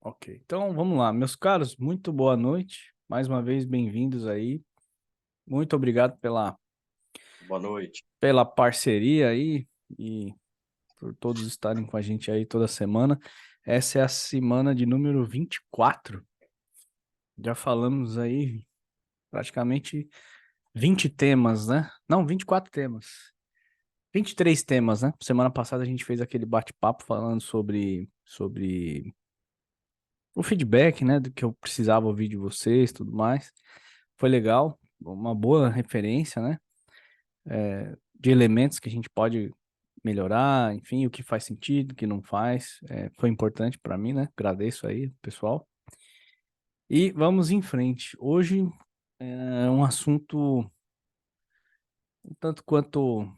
Ok, então vamos lá, meus caros, muito boa noite. Mais uma vez, bem-vindos aí. Muito obrigado Boa noite. pela parceria aí e por todos estarem com a gente aí toda semana. Essa é a semana de número 24. Já falamos aí praticamente 20 temas, né? Não, 24 temas. 23 temas, né? Semana passada a gente fez aquele bate-papo falando sobre o feedback, né? Do que eu precisava ouvir de vocês e tudo mais. Foi legal, uma boa referência, né? De elementos que a gente pode melhorar, enfim, o que faz sentido, o que não faz. Foi importante para mim, né? Agradeço aí, pessoal. E vamos em frente. Hoje é um assunto um tanto quanto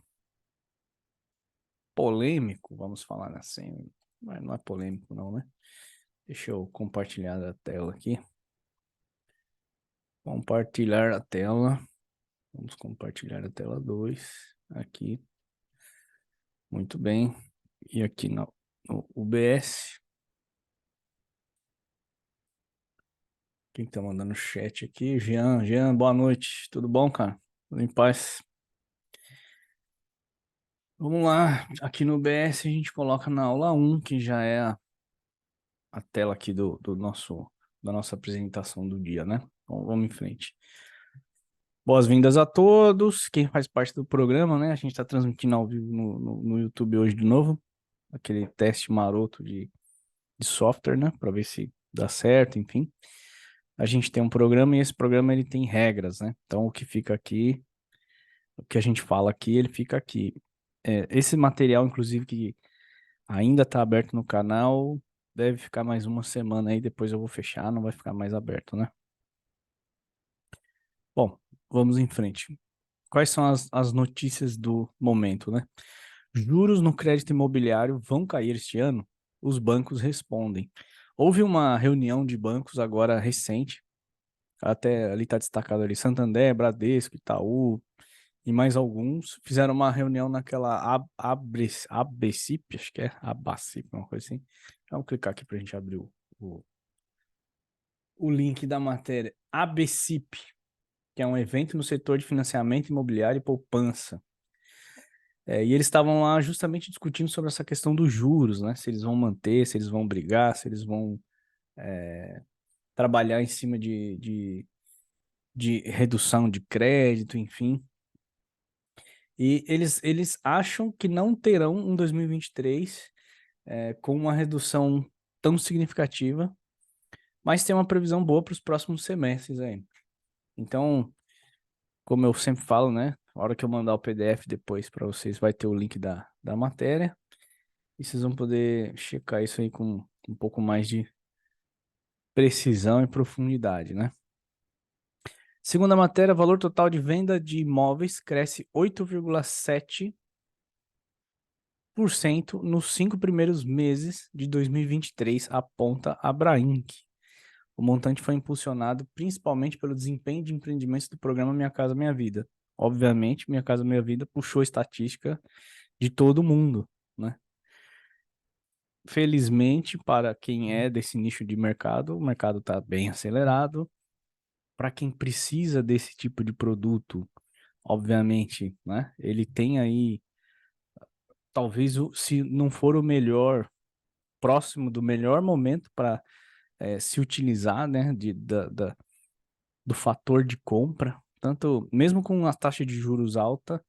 polêmico, vamos falar assim. Mas não é polêmico, não, né? Deixa eu compartilhar a tela aqui. Compartilhar a tela. Vamos compartilhar a tela 2 aqui. Muito bem. E aqui no UBS. Quem tá mandando chat aqui? Jean, boa noite. Tudo bom, cara? Tudo em paz? Vamos lá. Aqui no UBS a gente coloca na aula 1, que já é a tela aqui da nossa apresentação do dia, né? Então, vamos em frente. Boas-vindas a todos. Quem faz parte do programa, né? A gente está transmitindo ao vivo no YouTube hoje de novo. Aquele teste maroto de software, né? Para ver se dá certo, enfim. A gente tem um programa e esse programa ele tem regras, né? Então o que fica aqui, o que a gente fala aqui, ele fica aqui. Esse material, inclusive, que ainda está aberto no canal, deve ficar mais uma semana aí, depois eu vou fechar, não vai ficar mais aberto, né? Bom, vamos em frente. Quais são as notícias do momento, né? Juros no crédito imobiliário vão cair este ano? Os bancos respondem. Houve uma reunião de bancos agora recente, até ali está destacado ali, Santander, Bradesco, Itaú e mais alguns, fizeram uma reunião naquela ABCIP, acho que é ABACIP, uma coisa assim. Vamos clicar aqui para a gente abrir o, o link da matéria. ABCIP, que é um evento no setor de financiamento imobiliário e poupança. E eles estavam lá justamente discutindo sobre essa questão dos juros, né? Se eles vão manter, se eles vão brigar, se eles vão trabalhar em cima de redução de crédito, enfim. E eles acham que não terão um 2023 com uma redução tão significativa, mas tem uma previsão boa para os próximos semestres aí. Então, como eu sempre falo, né? Na hora que eu mandar o PDF depois para vocês, vai ter o link da matéria e vocês vão poder checar isso aí com um pouco mais de precisão e profundidade, né? Segunda matéria, valor total de venda de imóveis cresce 8,7% nos 5 primeiros meses de 2023, aponta a Abrainc. O montante foi impulsionado principalmente pelo desempenho de empreendimentos do programa Minha Casa Minha Vida. Obviamente, Minha Casa Minha Vida puxou estatística de todo mundo, né? Felizmente, para quem é desse nicho de mercado, o mercado está bem acelerado. Para quem precisa desse tipo de produto, obviamente, né? Ele tem aí, talvez, se não for o melhor, próximo do melhor momento para se utilizar, né? Do fator de compra, tanto mesmo com a taxa de juros alta,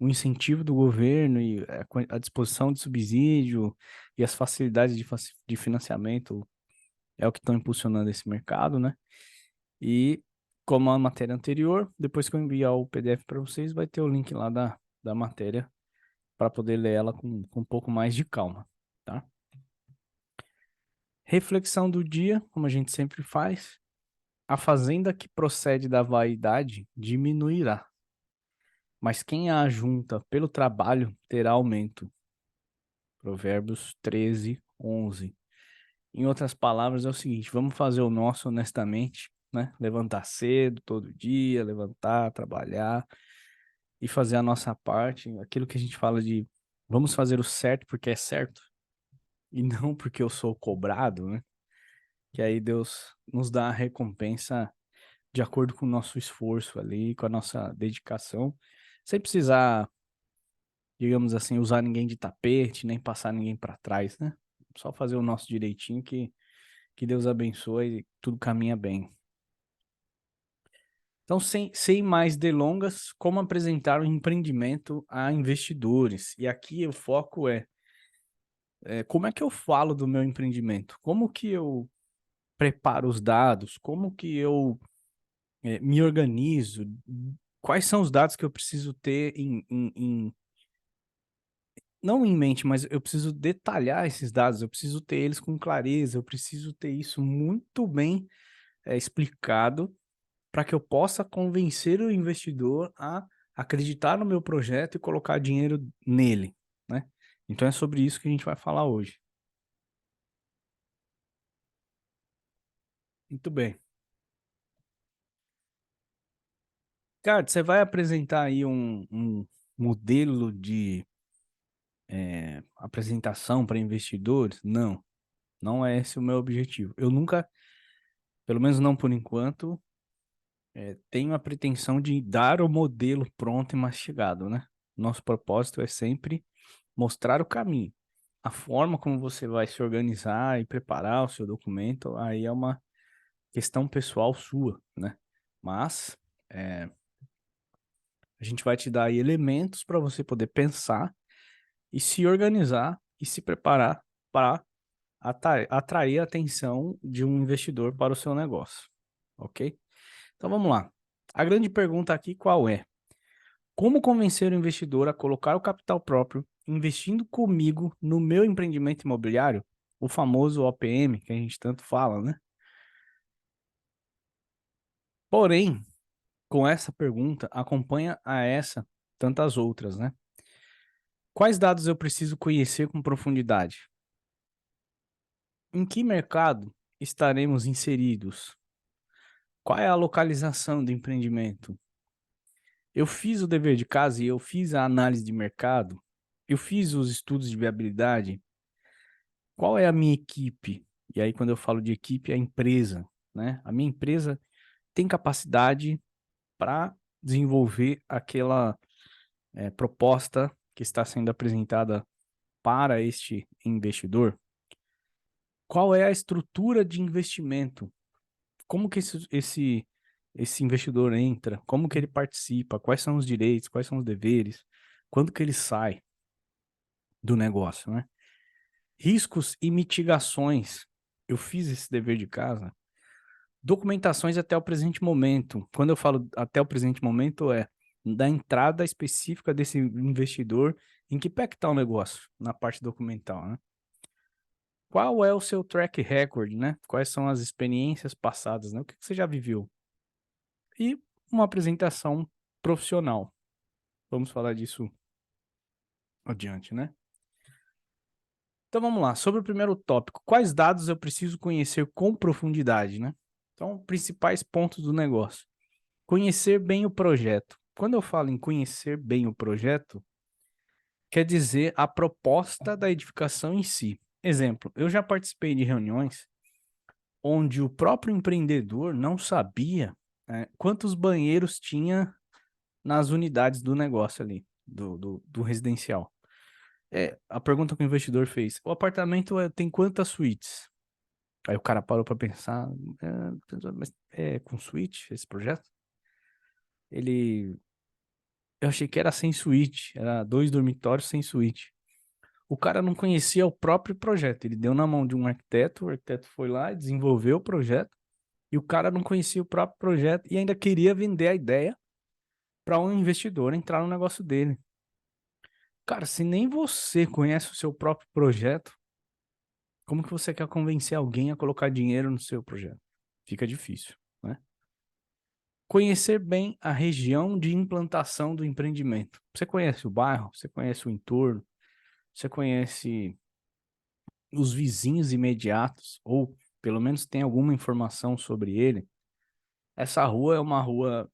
o incentivo do governo e a disposição de subsídio e as facilidades de financiamento é o que estão impulsionando esse mercado, né? E como a matéria anterior, depois que eu enviar o PDF para vocês, vai ter o link lá da matéria para poder ler ela com um pouco mais de calma, tá? Reflexão do dia, como a gente sempre faz, a fazenda que procede da vaidade diminuirá, mas quem a ajunta pelo trabalho terá aumento. Provérbios 13, 11. Em outras palavras, é o seguinte: vamos fazer o nosso honestamente, né? Levantar cedo todo dia, levantar, trabalhar e fazer a nossa parte, aquilo que a gente fala de vamos fazer o certo porque é certo e não porque eu sou cobrado, né? que aí Deus nos dá a recompensa de acordo com o nosso esforço ali, com a nossa dedicação, sem precisar, digamos assim, usar ninguém de tapete, nem passar ninguém para trás, né? Só fazer o nosso direitinho que Deus abençoe e tudo caminha bem. Então, sem mais delongas, como apresentar um empreendimento a investidores? E aqui o foco é como é que eu falo do meu empreendimento? Como que eu preparo os dados? Como que eu me organizo? Quais são os dados que eu preciso ter não em mente, mas eu preciso detalhar esses dados, eu preciso ter eles com clareza, eu preciso ter isso muito bem explicado para que eu possa convencer o investidor a acreditar no meu projeto e colocar dinheiro nele, né? Então é sobre isso que a gente vai falar hoje. Muito bem. Cara, você vai apresentar aí um modelo de apresentação para investidores? Não, não é esse o meu objetivo. Eu nunca, pelo menos não por enquanto, tenho a pretensão de dar o modelo pronto e mastigado, né? Nosso propósito é sempre mostrar o caminho. A forma como você vai se organizar e preparar o seu documento, aí é uma questão pessoal sua, né? Mas a gente vai te dar aí elementos para você poder pensar e se organizar e se preparar para atrair a atenção de um investidor para o seu negócio, ok? Então vamos lá. A grande pergunta aqui qual é? Como convencer o investidor a colocar o capital próprio investindo comigo no meu empreendimento imobiliário? O famoso OPM, que a gente tanto fala, né? Porém, com essa pergunta, acompanha a essa tantas outras, né? Quais dados eu preciso conhecer com profundidade? Em que mercado estaremos inseridos? Qual é a localização do empreendimento? Eu fiz o dever de casa e eu fiz a análise de mercado? Eu fiz os estudos de viabilidade? Qual é a minha equipe? E aí, quando eu falo de equipe, é a empresa, né? A minha empresa tem capacidade para desenvolver aquela proposta que está sendo apresentada para este investidor? Qual é a estrutura de investimento? Como que esse investidor entra? Como que ele participa? Quais são os direitos? Quais são os deveres? Quando que ele sai do negócio, né? Riscos e mitigações. Eu fiz esse dever de casa. Documentações até o presente momento. Quando eu falo até o presente momento, é da entrada específica desse investidor, em que pé que está o negócio, na parte documental, né? Qual é o seu track record, né? Quais são as experiências passadas, né? O que você já viveu? E uma apresentação profissional. Vamos falar disso adiante, né? Então vamos lá. Sobre o primeiro tópico, quais dados eu preciso conhecer com profundidade, né? Então, principais pontos do negócio. Conhecer bem o projeto. Quando eu falo em conhecer bem o projeto, quer dizer a proposta da edificação em si. Exemplo, eu já participei de reuniões onde o próprio empreendedor não sabia quantos banheiros tinha nas unidades do negócio ali, do residencial. A pergunta que o investidor fez, o apartamento tem quantas suítes? Aí o cara parou para pensar, mas é com suíte esse projeto? Ele Eu achei que era sem suíte, era 2 dormitórios sem suíte. O cara não conhecia o próprio projeto, ele deu na mão de um arquiteto, o arquiteto foi lá e desenvolveu o projeto, e o cara não conhecia o próprio projeto e ainda queria vender a ideia para um investidor entrar no negócio dele. Cara, se nem você conhece o seu próprio projeto, como que você quer convencer alguém a colocar dinheiro no seu projeto? Fica difícil, né? Conhecer bem a região de implantação do empreendimento. Você conhece o bairro, você conhece o entorno, você conhece os vizinhos imediatos, ou pelo menos tem alguma informação sobre ele. Essa rua é uma rua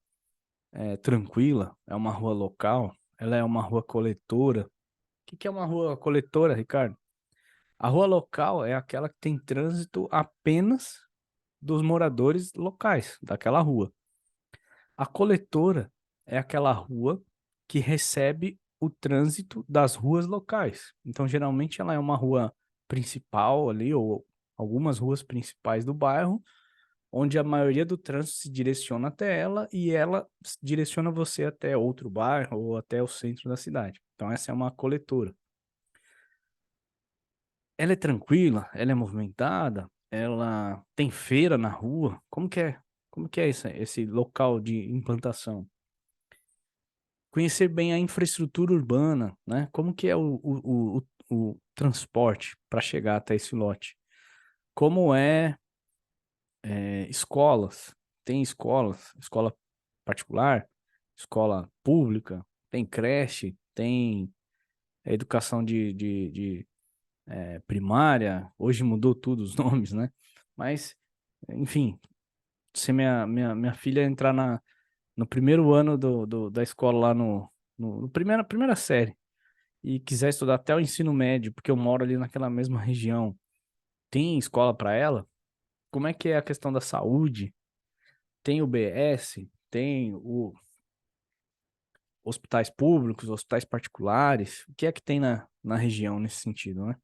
tranquila, é uma rua local, ela é uma rua coletora. O que é uma rua coletora, Ricardo? A rua local é aquela que tem trânsito apenas dos moradores locais daquela rua. A coletora é aquela rua que recebe o trânsito das ruas locais. Então, geralmente, ela é uma rua principal ali, ou algumas ruas principais do bairro, onde a maioria do trânsito se direciona até ela e ela direciona você até outro bairro ou até o centro da cidade. Então, essa é uma coletora. Ela é tranquila, ela é movimentada, ela tem feira na rua. Como que é? Como que é esse local de implantação? Conhecer bem a infraestrutura urbana, né? Como que é o transporte para chegar até esse lote? Como escolas? Tem escolas, escola particular, escola pública, tem creche, tem educação de primária, hoje mudou tudo os nomes, né? Mas, enfim, se minha filha entrar no primeiro ano da escola lá no primeira série e quiser estudar até o ensino médio, porque eu moro ali naquela mesma região, tem escola para ela? Como é que é a questão da saúde? Tem o BS? Tem o hospitais públicos, hospitais particulares? O que é que tem na região nesse sentido, né?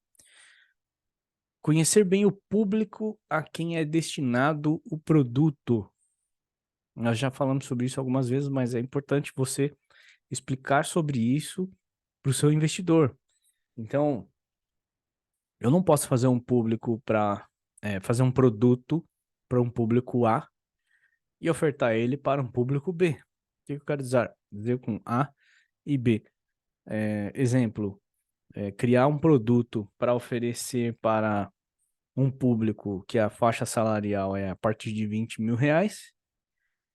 Conhecer bem o público a quem é destinado o produto. Nós já falamos sobre isso algumas vezes, mas é importante você explicar sobre isso para o seu investidor. Então, eu não posso fazer um público para fazer um produto para um público A e ofertar ele para um público B. O que eu quero dizer com A e B? Exemplo, criar um produto para oferecer para um público que a faixa salarial é a partir de R$ 20.000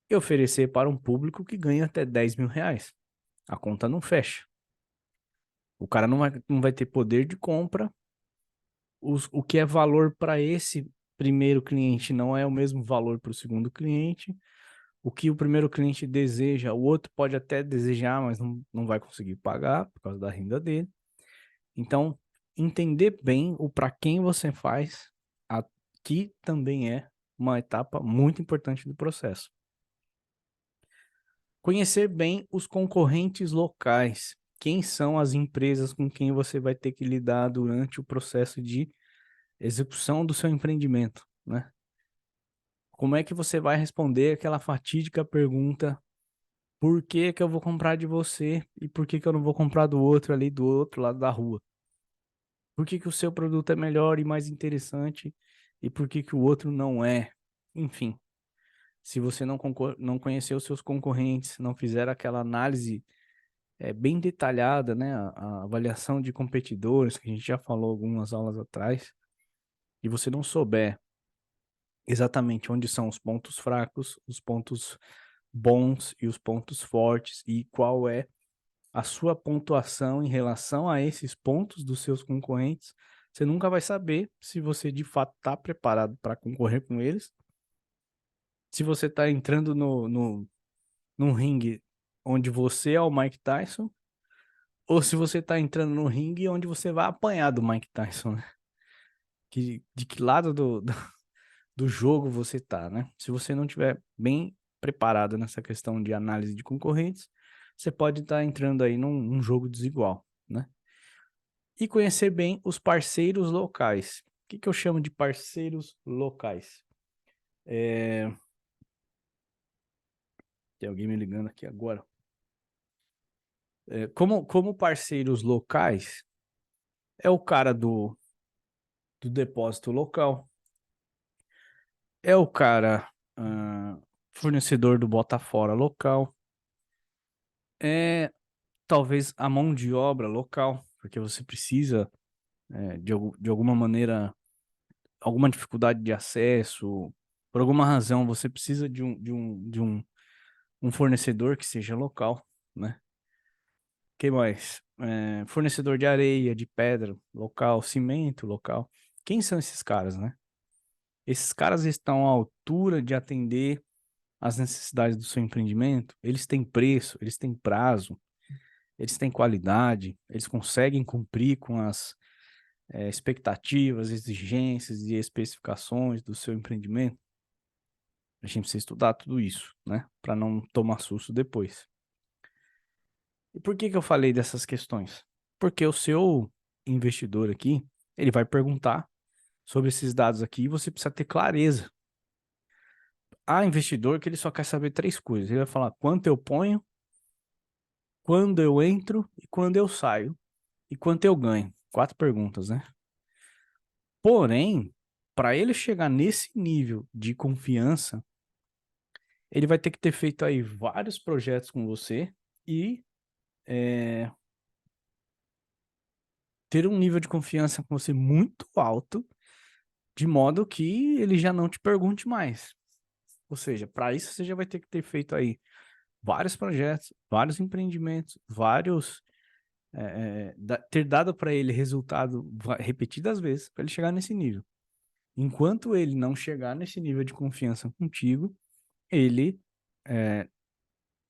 e oferecer para um público que ganha até R$ 10.000. A conta não fecha. O cara não vai ter poder de compra. O que é valor para esse primeiro cliente não é o mesmo valor para o segundo cliente. O que o primeiro cliente deseja, o outro pode até desejar, mas não vai conseguir pagar por causa da renda dele. Então, entender bem o para quem você faz, aqui também é uma etapa muito importante do processo. Conhecer bem os concorrentes locais. Quem são as empresas com quem você vai ter que lidar durante o processo de execução do seu empreendimento, né? Como é que você vai responder aquela fatídica pergunta: por que que eu vou comprar de você e por que que eu não vou comprar do outro ali do outro lado da rua? Por que que o seu produto é melhor e mais interessante e por que que o outro não é? Enfim, se você não conhecer os seus concorrentes, não fizer aquela análise bem detalhada, né? A avaliação de competidores, que a gente já falou algumas aulas atrás, e você não souber exatamente onde são os pontos fracos, os pontos bons e os pontos fortes e qual é a sua pontuação em relação a esses pontos dos seus concorrentes, você nunca vai saber se você de fato está preparado para concorrer com eles, se você está entrando num ringue onde você é o Mike Tyson, ou se você está entrando no ringue onde você vai apanhar do Mike Tyson, né? De que lado do jogo você tá, né? Se você não tiver bem preparado nessa questão de análise de concorrentes, você pode estar entrando aí num jogo desigual, né? E conhecer bem os parceiros locais. O que eu chamo de parceiros locais? Tem alguém me ligando aqui agora. Como parceiros locais, é o cara do depósito local, é o cara fornecedor do bota fora local, é talvez a mão de obra local, porque você precisa, de alguma maneira, alguma dificuldade de acesso, por alguma razão, você precisa de um fornecedor que seja local, né? Que mais? Fornecedor de areia, de pedra local, cimento local. Quem são esses caras, né? Esses caras estão à altura de atender às necessidades do seu empreendimento? Eles têm preço, eles têm prazo, eles têm qualidade, eles conseguem cumprir com as expectativas, exigências e especificações do seu empreendimento? A gente precisa estudar tudo isso, né? Para não tomar susto depois. E por que que eu falei dessas questões? Porque o seu investidor aqui, ele vai perguntar sobre esses dados aqui e você precisa ter clareza. Há investidor que ele só quer saber três coisas. Ele vai falar quanto eu ponho, quando eu entro e quando eu saio e quanto eu ganho. Quatro perguntas, né? Porém, para ele chegar nesse nível de confiança, ele vai ter que ter feito aí vários projetos com você e ter um nível de confiança com você muito alto, de modo que ele já não te pergunte mais. Ou seja, para isso você já vai ter que ter feito aí vários projetos, vários empreendimentos, ter dado para ele resultado repetidas vezes para ele chegar nesse nível. Enquanto ele não chegar nesse nível de confiança contigo, ele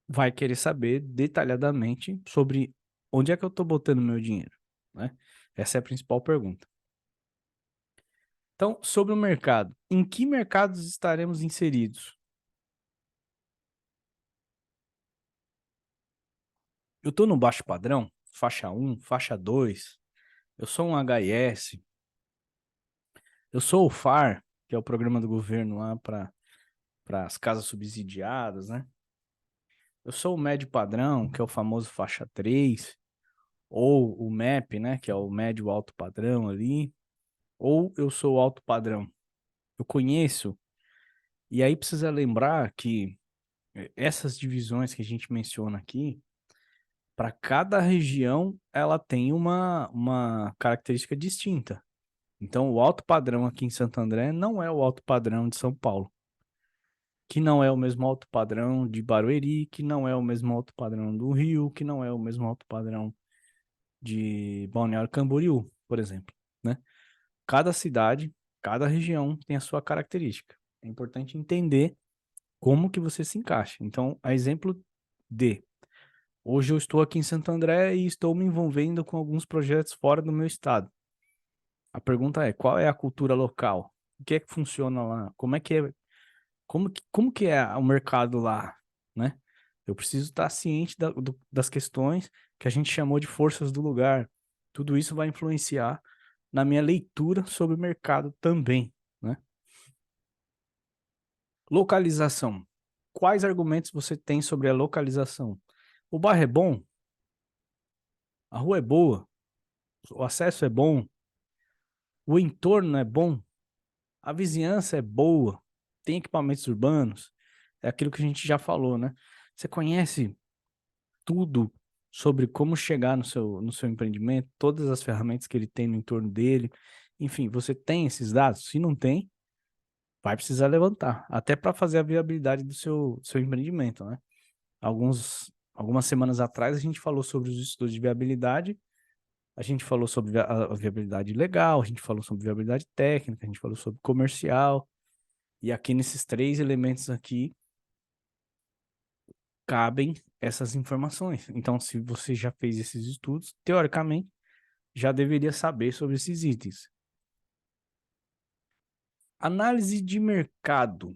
vai querer saber detalhadamente sobre onde é que eu estou botando meu dinheiro, né? Essa é a principal pergunta. Então, sobre o mercado, em que mercados estaremos inseridos? Eu estou no baixo padrão, faixa 1, faixa 2, eu sou um HIS, eu sou o FAR, que é o programa do governo lá para as casas subsidiadas, né? Eu sou o médio padrão, que é o famoso faixa 3, ou o MEP, né, que é o médio alto padrão ali, ou eu sou o alto padrão. Eu conheço, e aí precisa lembrar que essas divisões que a gente menciona aqui, para cada região, ela tem uma característica distinta. Então, o alto padrão aqui em Santo André não é o alto padrão de São Paulo, que não é o mesmo alto padrão de Barueri, que não é o mesmo alto padrão do Rio, que não é o mesmo alto padrão de Balneário Camboriú, por exemplo, né? Cada cidade, cada região tem a sua característica. É importante entender como que você se encaixa. Então, a exemplo de hoje eu estou aqui em Santo André e estou me envolvendo com alguns projetos fora do meu estado. A pergunta é, qual é a cultura local? O que é que funciona lá? Como que é o mercado lá, né? Eu preciso estar ciente das questões que a gente chamou de forças do lugar. Tudo isso vai influenciar na minha leitura sobre o mercado também, né? Localização. Quais argumentos você tem sobre a localização? O bairro é bom? A rua é boa? O acesso é bom? O entorno é bom? A vizinhança é boa? Tem equipamentos urbanos? É aquilo que a gente já falou, né? Você conhece tudo sobre como chegar no seu empreendimento, todas as ferramentas que ele tem no entorno dele. Enfim, você tem esses dados? Se não tem, vai precisar levantar, até para fazer a viabilidade do seu empreendimento, né? Algumas semanas atrás a gente falou sobre os estudos de viabilidade, a gente falou sobre a viabilidade legal, a gente falou sobre viabilidade técnica, a gente falou sobre comercial, e aqui nesses três elementos aqui cabem essas informações. Então, se você já fez esses estudos, teoricamente, já deveria saber sobre esses itens. Análise de mercado.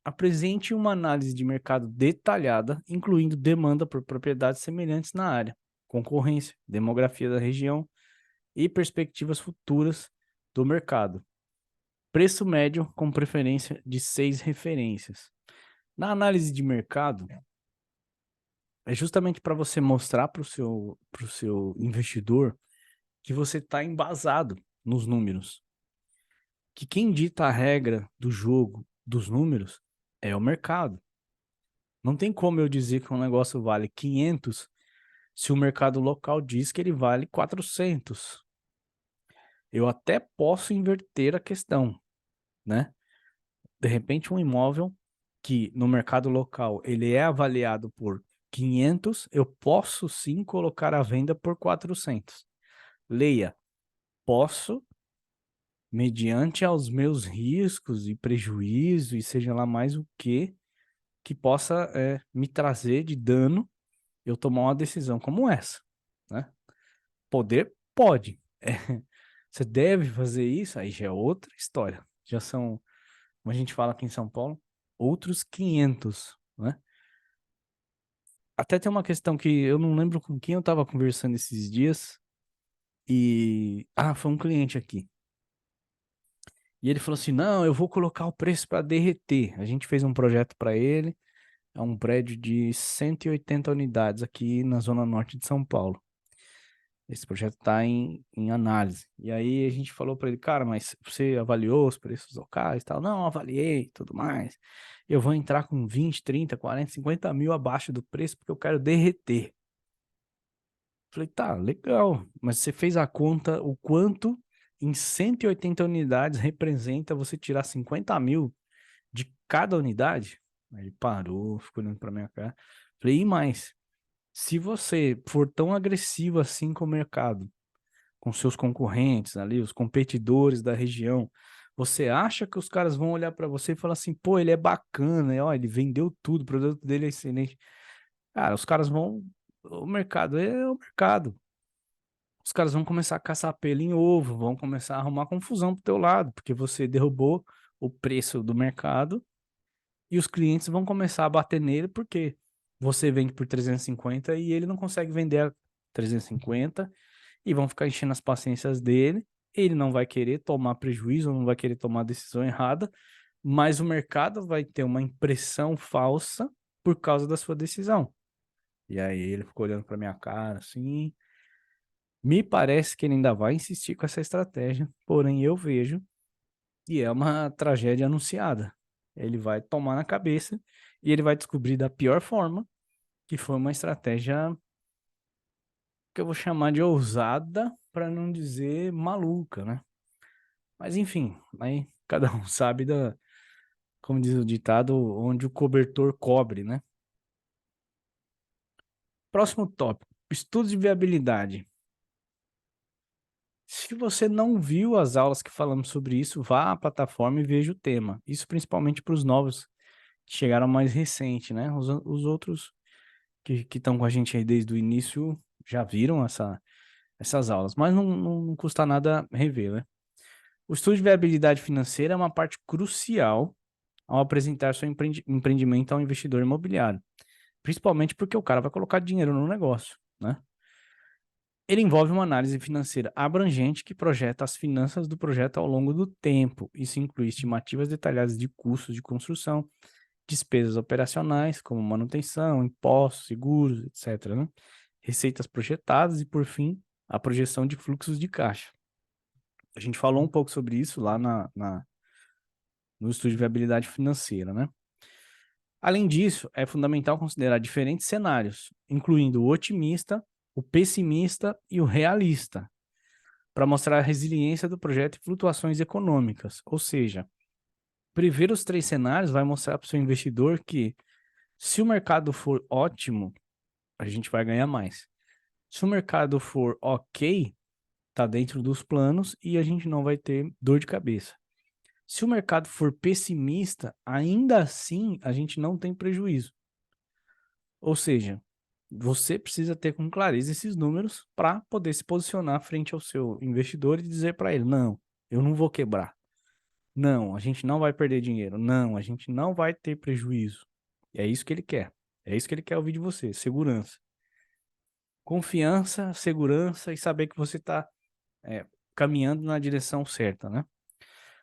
Apresente uma análise de mercado detalhada, incluindo demanda por propriedades semelhantes na área, concorrência, demografia da região e perspectivas futuras do mercado. Preço médio com preferência de 6 referências. Na análise de mercado, é justamente para você mostrar para o seu investidor que você está embasado nos números. Que quem dita a regra do jogo dos números é o mercado. Não tem como eu dizer que um negócio vale 500 se o mercado local diz que ele vale 400. Eu até posso inverter a questão, né? De repente, um imóvel que no mercado local ele é avaliado por 500, eu posso sim colocar à venda por 400. Leia, posso, mediante aos meus riscos e prejuízo e seja lá mais o que possa me trazer de dano eu tomar uma decisão como essa, né? Poder pode. Você deve fazer isso, aí já é outra história. Já são, como a gente fala aqui em São Paulo, outros 500, né? Até tem uma questão que eu não lembro com quem eu estava conversando esses dias e... Ah, foi um cliente aqui. E ele falou assim, não, eu vou colocar o preço para derreter. A gente fez um projeto para ele, é um prédio de 180 unidades aqui na zona norte de São Paulo. Esse projeto está em análise. E aí a gente falou para ele, cara, mas você avaliou os preços locais e tal? Não, avaliei e tudo mais. Eu vou entrar com 20, 30, 40, 50 mil abaixo do preço porque eu quero derreter. Falei, tá, legal. Mas você fez a conta, o quanto em 180 unidades representa você tirar 50 mil de cada unidade? Aí ele parou, ficou olhando para minha cara. Falei, e mais? Se você for tão agressivo assim com o mercado, com seus concorrentes ali, os competidores da região, você acha que os caras vão olhar para você e falar assim, pô, ele é bacana, ó, ele vendeu tudo, o produto dele é excelente. Cara, os caras vão, o mercado é o mercado. Os caras vão começar a caçar pelo em ovo, vão começar a arrumar confusão pro teu lado, porque você derrubou o preço do mercado e os clientes vão começar a bater nele porque você vende por 350 e ele não consegue vender a 350 e vão ficar enchendo as paciências dele. Ele não vai querer tomar prejuízo, não vai querer tomar decisão errada, mas o mercado vai ter uma impressão falsa por causa da sua decisão. E aí ele ficou olhando para minha cara assim. Me parece que ele ainda vai insistir com essa estratégia, porém eu vejo que é uma tragédia anunciada. Ele vai tomar na cabeça e ele vai descobrir da pior forma que foi uma estratégia que eu vou chamar de ousada, para não dizer maluca, né? Mas enfim, aí cada um sabe da, como diz o ditado, onde o cobertor cobre, né? Próximo tópico, estudos de viabilidade. Se você não viu as aulas que falamos sobre isso, vá à plataforma e veja o tema. Isso principalmente para os novos que chegaram mais recente, né? Os outros que estão com a gente aí desde o início já viram essas aulas, mas não custa nada rever, né? O estudo de viabilidade financeira é uma parte crucial ao apresentar seu empreendimento ao investidor imobiliário, principalmente porque o cara vai colocar dinheiro no negócio, né? Ele envolve uma análise financeira abrangente que projeta as finanças do projeto ao longo do tempo. Isso inclui estimativas detalhadas de custos de construção, despesas operacionais, como manutenção, impostos, seguros, etc., né? Receitas projetadas e, por fim, a projeção de fluxos de caixa. A gente falou um pouco sobre isso lá no estudo de viabilidade financeira, né? Além disso, é fundamental considerar diferentes cenários, incluindo o otimista, o pessimista e o realista, para mostrar a resiliência do projeto e flutuações econômicas. Ou seja, prever os três cenários vai mostrar para o seu investidor que, se o mercado for ótimo, a gente vai ganhar mais. Se o mercado for ok, está dentro dos planos e a gente não vai ter dor de cabeça. Se o mercado for pessimista, ainda assim a gente não tem prejuízo. Ou seja, você precisa ter com clareza esses números para poder se posicionar frente ao seu investidor e dizer para ele: não, eu não vou quebrar. Não, a gente não vai perder dinheiro. Não, a gente não vai ter prejuízo. É isso que ele quer. É isso que ele quer ouvir de você: segurança. Confiança, segurança e saber que você está caminhando na direção certa, né?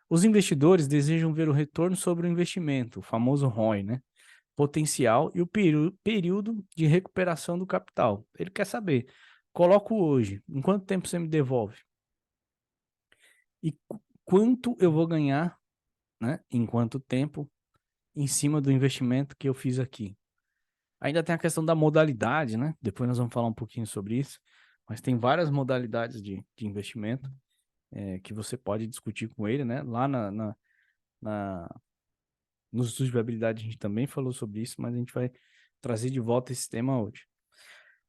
Os investidores desejam ver o retorno sobre o investimento, o famoso ROI, né? Potencial e o período de recuperação do capital. Ele quer saber, coloco hoje, em quanto tempo você me devolve? E quanto eu vou ganhar, né? Em quanto tempo, em cima do investimento que eu fiz aqui? Ainda tem a questão da modalidade, né? Depois nós vamos falar um pouquinho sobre isso, mas tem várias modalidades de investimento que você pode discutir com ele, né? Lá na, nos estudos de viabilidade a gente também falou sobre isso, mas a gente vai trazer de volta esse tema hoje.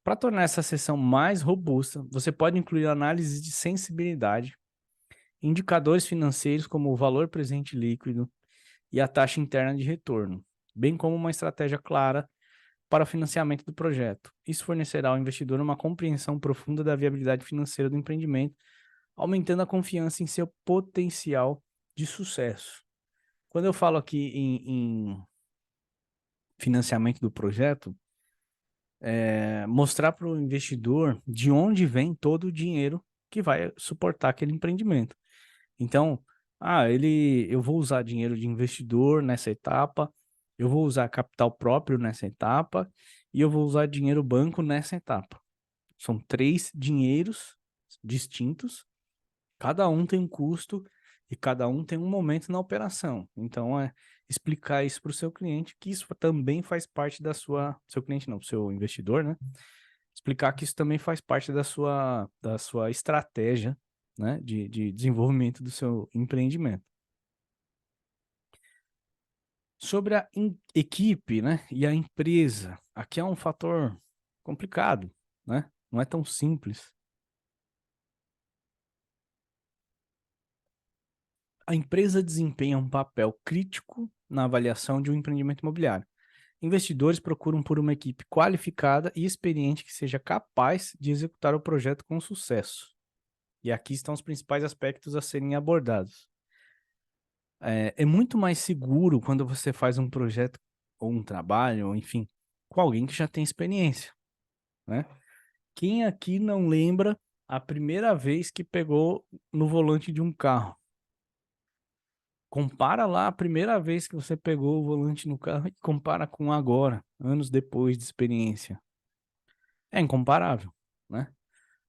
Para tornar essa sessão mais robusta, você pode incluir análises de sensibilidade, indicadores financeiros como o valor presente líquido e a taxa interna de retorno, bem como uma estratégia clara para o financiamento do projeto. Isso fornecerá ao investidor uma compreensão profunda da viabilidade financeira do empreendimento, aumentando a confiança em seu potencial de sucesso. Quando eu falo aqui financiamento do projeto, mostrar para o investidor de onde vem todo o dinheiro que vai suportar aquele empreendimento. Então, eu vou usar dinheiro de investidor nessa etapa, eu vou usar capital próprio nessa etapa e eu vou usar dinheiro banco nessa etapa. São 3 dinheiros distintos, cada um tem um custo e cada um tem um momento na operação. Então, explicar isso para o seu cliente, que isso também faz parte seu cliente não, seu investidor, né? Explicar que isso também faz parte da sua estratégia, né, de desenvolvimento do seu empreendimento. Sobre a equipe, né, e a empresa, aqui é um fator complicado, né? Não é tão simples. A empresa desempenha um papel crítico na avaliação de um empreendimento imobiliário. Investidores procuram por uma equipe qualificada e experiente que seja capaz de executar o projeto com sucesso. E aqui estão os principais aspectos a serem abordados. É muito mais seguro quando você faz um projeto ou um trabalho, ou enfim, com alguém que já tem experiência, né? Quem aqui não lembra a primeira vez que pegou no volante de um carro? Compara lá a primeira vez que você pegou o volante no carro e compara com agora, anos depois de experiência. É incomparável, né?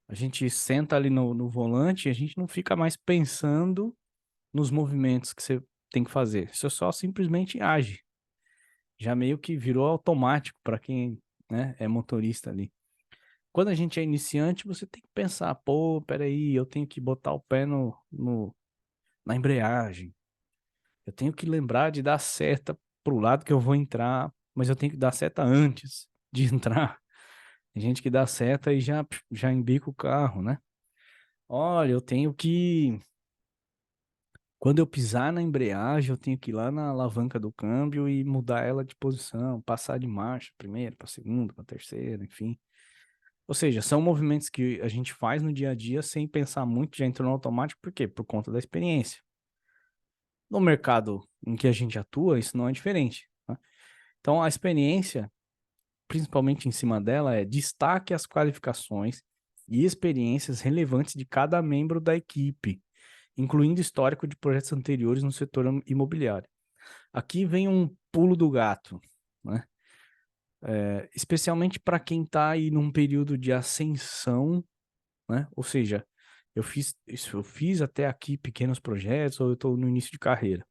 A gente senta ali no volante e a gente não fica mais pensando nos movimentos que você tem que fazer. Você só simplesmente age. Já meio que virou automático para quem, né, é motorista ali. Quando a gente é iniciante, você tem que pensar, pô, peraí, eu tenho que botar o pé na embreagem. Eu tenho que lembrar de dar seta pro lado que eu vou entrar, mas eu tenho que dar seta antes de entrar. Tem gente que dá seta e já embica o carro, né? Olha, eu tenho que quando eu pisar na embreagem, eu tenho que ir lá na alavanca do câmbio e mudar ela de posição, passar de marcha, primeira para segunda, para terceira, enfim. Ou seja, são movimentos que a gente faz no dia a dia sem pensar muito, já entrou no automático, por quê? Por conta da experiência. No mercado em que a gente atua, isso não é diferente, né? Então, a experiência, principalmente em cima dela, é destaque as qualificações e experiências relevantes de cada membro da equipe, incluindo histórico de projetos anteriores no setor imobiliário. Aqui vem um pulo do gato, né? Especialmente para quem está aí num período de ascensão, né? Ou seja, eu fiz até aqui pequenos projetos ou eu estou no início de carreira.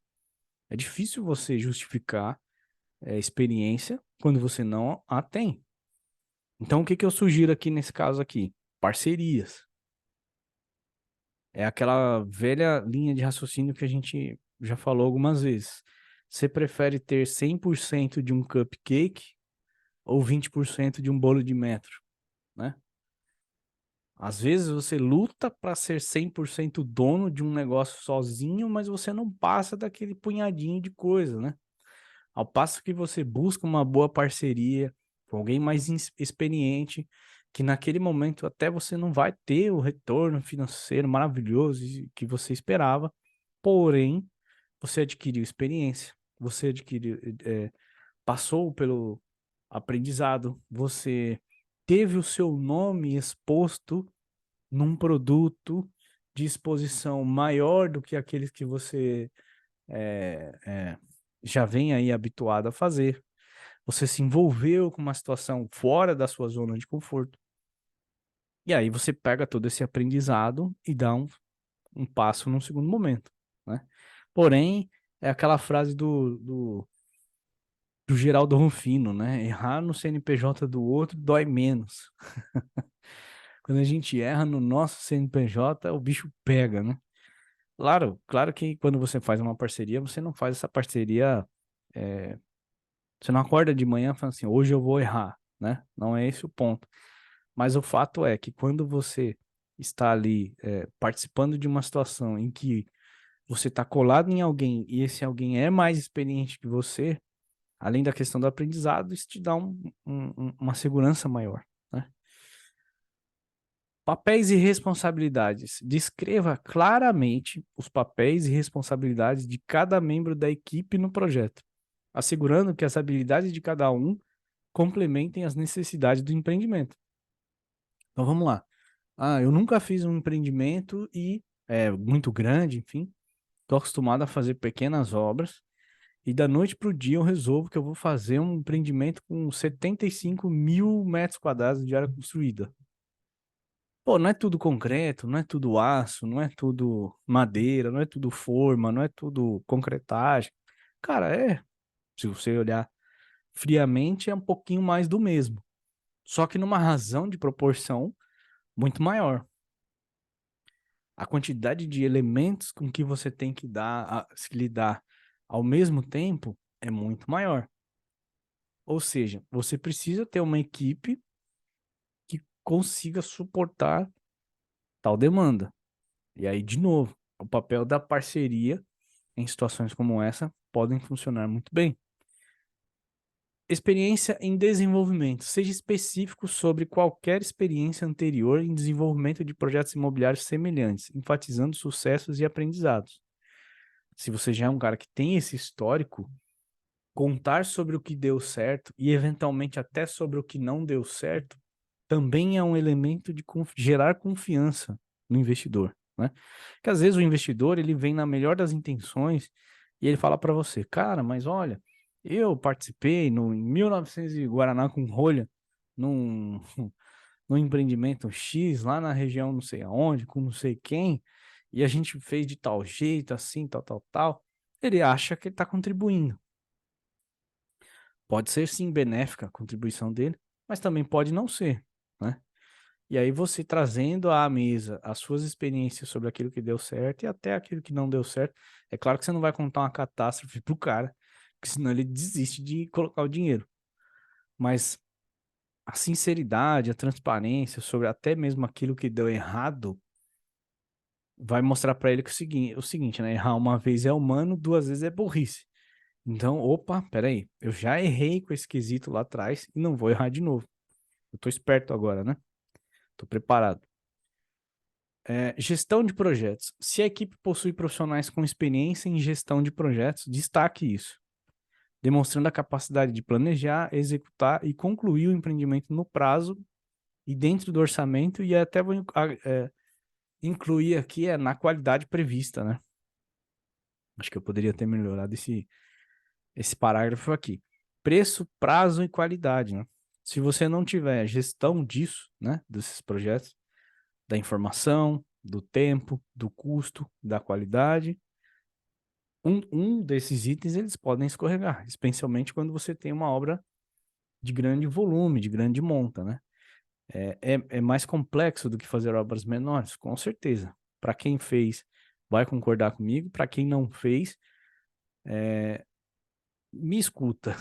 É difícil você justificar experiência quando você não a tem. Então, o que que eu sugiro aqui nesse caso aqui? Parcerias. É aquela velha linha de raciocínio que a gente já falou algumas vezes. Você prefere ter 100% de um cupcake ou 20% de um bolo de metro, né? Às vezes você luta para ser 100% dono de um negócio sozinho, mas você não passa daquele punhadinho de coisa, né? Ao passo que você busca uma boa parceria com alguém mais experiente, que naquele momento até você não vai ter o retorno financeiro maravilhoso que você esperava, porém você adquiriu experiência, você adquiriu, passou pelo aprendizado, você teve o seu nome exposto num produto de exposição maior do que aqueles que você já vem aí habituado a fazer. Você se envolveu com uma situação fora da sua zona de conforto. E aí você pega todo esse aprendizado e dá um passo num segundo momento, né? Porém, é aquela frase do Geraldo Rufino, né? Errar no CNPJ do outro dói menos. Quando a gente erra no nosso CNPJ, o bicho pega, né? Claro que quando você faz uma parceria, você não faz essa parceria. Você não acorda de manhã falando assim, hoje eu vou errar, né? Não é esse o ponto. Mas o fato é que quando você está ali participando de uma situação em que você está colado em alguém e esse alguém é mais experiente que você, além da questão do aprendizado, isso te dá uma segurança maior, né? Papéis e responsabilidades. Descreva claramente os papéis e responsabilidades de cada membro da equipe no projeto. assegurando que as habilidades de cada um complementem as necessidades do empreendimento. Então vamos lá. Eu nunca fiz um empreendimento e é muito grande, enfim. Estou acostumado a fazer pequenas obras e da noite para o dia eu resolvo que eu vou fazer um empreendimento com 75 mil metros quadrados de área construída. Pô, não é tudo concreto, não é tudo aço, não é tudo madeira, não é tudo forma, não é tudo concretagem. Cara, se você olhar friamente, é um pouquinho mais do mesmo. Só que numa razão de proporção muito maior. A quantidade de elementos com que você tem que se lidar ao mesmo tempo é muito maior. Ou seja, você precisa ter uma equipe que consiga suportar tal demanda. E aí, de novo, o papel da parceria em situações como essa podem funcionar muito bem. Experiência em desenvolvimento. Seja específico sobre qualquer experiência anterior em desenvolvimento de projetos imobiliários semelhantes, enfatizando sucessos e aprendizados. Se você já é um cara que tem esse histórico, contar sobre o que deu certo e eventualmente até sobre o que não deu certo também é um elemento de gerar confiança no investidor, né? Que às vezes o investidor ele vem na melhor das intenções e ele fala para você, cara, mas olha, eu participei em 1900 e Guaraná com rolha num, num empreendimento X lá na região não sei aonde, com não sei quem, e a gente fez de tal jeito, assim, tal, tal, tal. Ele acha que ele está contribuindo. Pode ser sim benéfica a contribuição dele, mas também pode não ser, né? E aí você trazendo à mesa as suas experiências sobre aquilo que deu certo e até aquilo que não deu certo. É claro que você não vai contar uma catástrofe pro cara, porque senão ele desiste de colocar o dinheiro. Mas a sinceridade, a transparência sobre até mesmo aquilo que deu errado vai mostrar para ele que o seguinte, né? Errar uma vez é humano, duas vezes é burrice. Então, opa, peraí, eu já errei com esse quesito lá atrás e não vou errar de novo. Eu tô esperto agora, né? Tô preparado. Gestão de projetos. Se a equipe possui profissionais com experiência em gestão de projetos, destaque isso, demonstrando a capacidade de planejar, executar e concluir o empreendimento no prazo e dentro do orçamento, e até vou incluir aqui na qualidade prevista, né? Acho que eu poderia ter melhorado esse parágrafo aqui. Preço, prazo e qualidade, né? Se você não tiver gestão disso, né, desses projetos, da informação, do tempo, do custo, da qualidade, um desses itens eles podem escorregar, especialmente quando você tem uma obra de grande volume, de grande monta, né? É mais complexo do que fazer obras menores, com certeza. Para quem fez, vai concordar comigo. Para quem não fez, me escuta,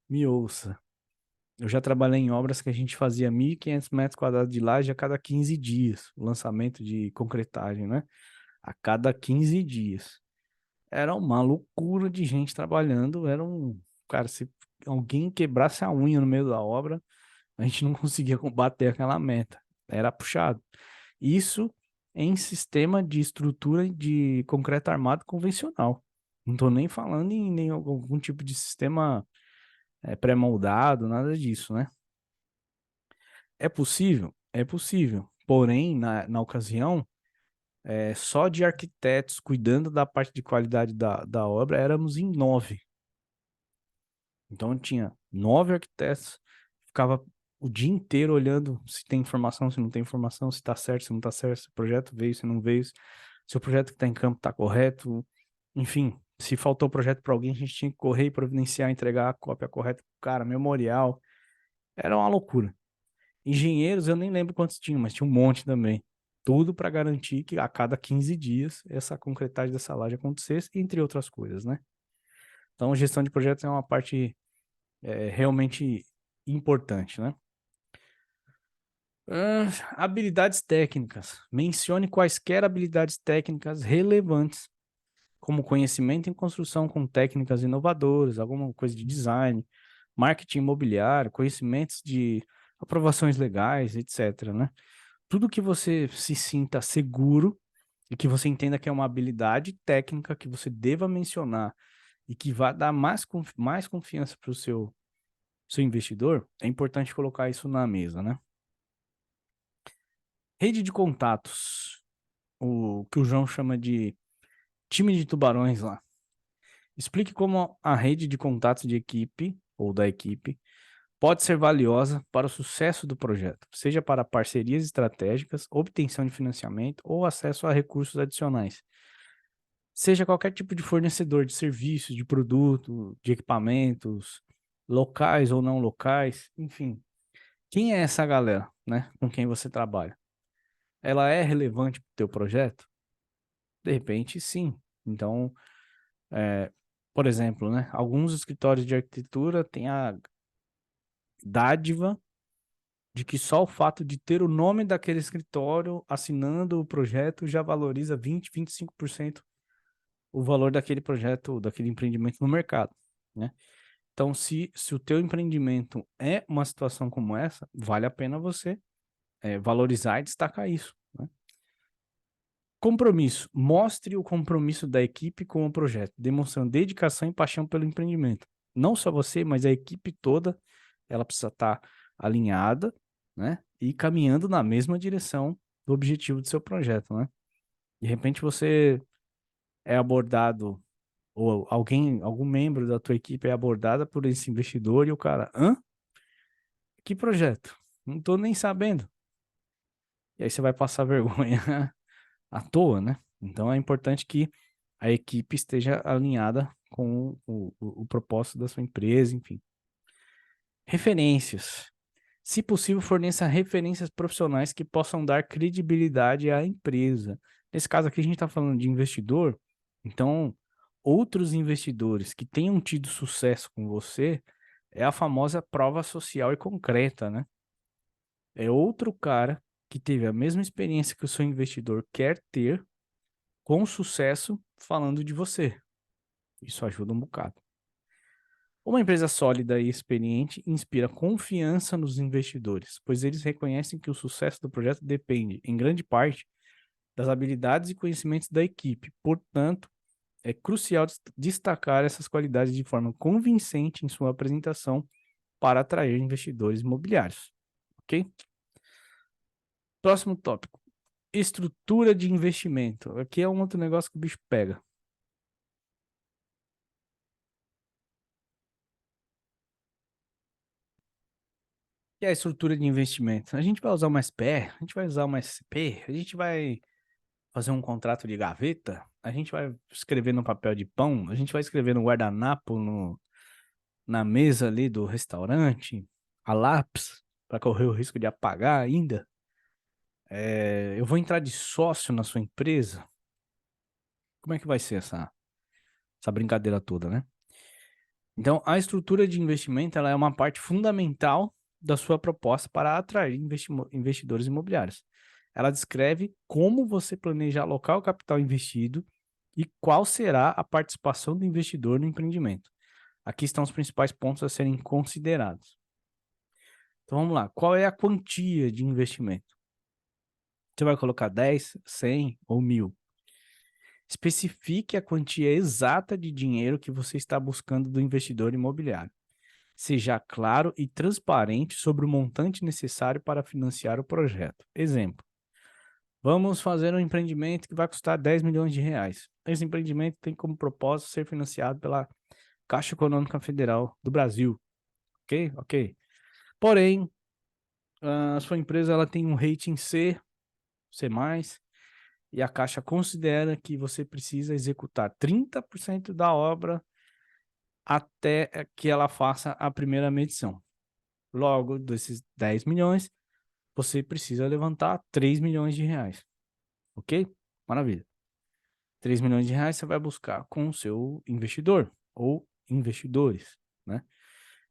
me ouça. Eu já trabalhei em obras que a gente fazia 1.500 metros quadrados de laje a cada 15 dias, o lançamento de concretagem, né? A cada 15 dias. Era uma loucura de gente trabalhando, cara, se alguém quebrasse a unha no meio da obra, a gente não conseguia combater aquela meta. Era puxado. Isso em sistema de estrutura de concreto armado convencional. Não estou nem falando em algum tipo de sistema pré-moldado, nada disso, né? É possível? É possível. Porém, na ocasião, só de arquitetos cuidando da parte de qualidade da obra, éramos em 9. Então, tinha 9 arquitetos, ficava o dia inteiro olhando se tem informação, se não tem informação, se está certo, se não está certo, se o projeto veio, se não veio, se o projeto que está em campo está correto. Enfim, se faltou projeto para alguém, a gente tinha que correr e providenciar, entregar a cópia correta pro cara, memorial. Era uma loucura. Engenheiros, eu nem lembro quantos tinham, mas tinha um monte também. Tudo para garantir que a cada 15 dias essa concretagem dessa laje acontecesse, entre outras coisas, né? Então, gestão de projetos é uma parte realmente importante, né? Habilidades técnicas. Mencione quaisquer habilidades técnicas relevantes, como conhecimento em construção com técnicas inovadoras, alguma coisa de design, marketing imobiliário, conhecimentos de aprovações legais, etc, né? Tudo que você se sinta seguro e que você entenda que é uma habilidade técnica que você deva mencionar e que vai dar mais confiança para o seu investidor, é importante colocar isso na mesa, né? Rede de contatos, o que o João chama de time de tubarões lá. Explique como a rede de contatos de equipe ou da equipe pode ser valiosa para o sucesso do projeto, seja para parcerias estratégicas, obtenção de financiamento ou acesso a recursos adicionais. Seja qualquer tipo de fornecedor de serviços, de produto, de equipamentos, locais ou não locais, enfim. Quem é essa galera, né, com quem você trabalha? Ela é relevante para o teu projeto? De repente, sim. Então, por exemplo, né, alguns escritórios de arquitetura têm a dádiva de que só o fato de ter o nome daquele escritório assinando o projeto já valoriza 20, 25% o valor daquele projeto, daquele empreendimento no mercado, né? Então, se o teu empreendimento é uma situação como essa, vale a pena você valorizar e destacar isso, né? Compromisso. Mostre o compromisso da equipe com o projeto, demonstrando dedicação e paixão pelo empreendimento. Não só você, mas a equipe toda, ela precisa estar alinhada, né? E caminhando na mesma direção do objetivo do seu projeto, né? De repente você é abordado, ou algum membro da tua equipe é abordada por esse investidor e o cara, hã? Que projeto? Não tô nem sabendo. E aí você vai passar vergonha à toa, né? Então é importante que a equipe esteja alinhada com o propósito da sua empresa, enfim. Referências. Se possível, forneça referências profissionais que possam dar credibilidade à empresa. Nesse caso aqui, a gente está falando de investidor, então outros investidores que tenham tido sucesso com você é a famosa prova social e concreta, né? É outro cara que teve a mesma experiência que o seu investidor quer ter com sucesso falando de você. Isso ajuda um bocado. Uma empresa sólida e experiente inspira confiança nos investidores, pois eles reconhecem que o sucesso do projeto depende, em grande parte, das habilidades e conhecimentos da equipe. Portanto, é crucial destacar essas qualidades de forma convincente em sua apresentação para atrair investidores imobiliários. Ok? Próximo tópico. Estrutura de investimento. Aqui é um outro negócio que o bicho pega. E a estrutura de investimento? A gente vai usar uma SPE, a gente vai usar uma SCP, a gente vai fazer um contrato de gaveta, a gente vai escrever no papel de pão, a gente vai escrever no guardanapo, na mesa ali do restaurante, a lápis, para correr o risco de apagar ainda. Eu vou entrar de sócio na sua empresa. Como é que vai ser essa brincadeira toda, né? Então, a estrutura de investimento ela é uma parte fundamental da sua proposta para atrair investidores imobiliários. Ela descreve como você planeja alocar o capital investido e qual será a participação do investidor no empreendimento. Aqui estão os principais pontos a serem considerados. Então vamos lá, qual é a quantia de investimento? Você vai colocar 10, 100 ou 1.000? Especifique a quantia exata de dinheiro que você está buscando do investidor imobiliário. Seja claro e transparente sobre o montante necessário para financiar o projeto. Exemplo, vamos fazer um empreendimento que vai custar 10 milhões de reais. Esse empreendimento tem como propósito ser financiado pela Caixa Econômica Federal do Brasil. Ok? Ok. Porém, a sua empresa ela tem um rating C, C+, e a Caixa considera que você precisa executar 30% da obra até que ela faça a primeira medição. Logo, desses 10 milhões, você precisa levantar 3 milhões de reais. Ok? Maravilha. 3 milhões de reais você vai buscar com o seu investidor ou investidores, né?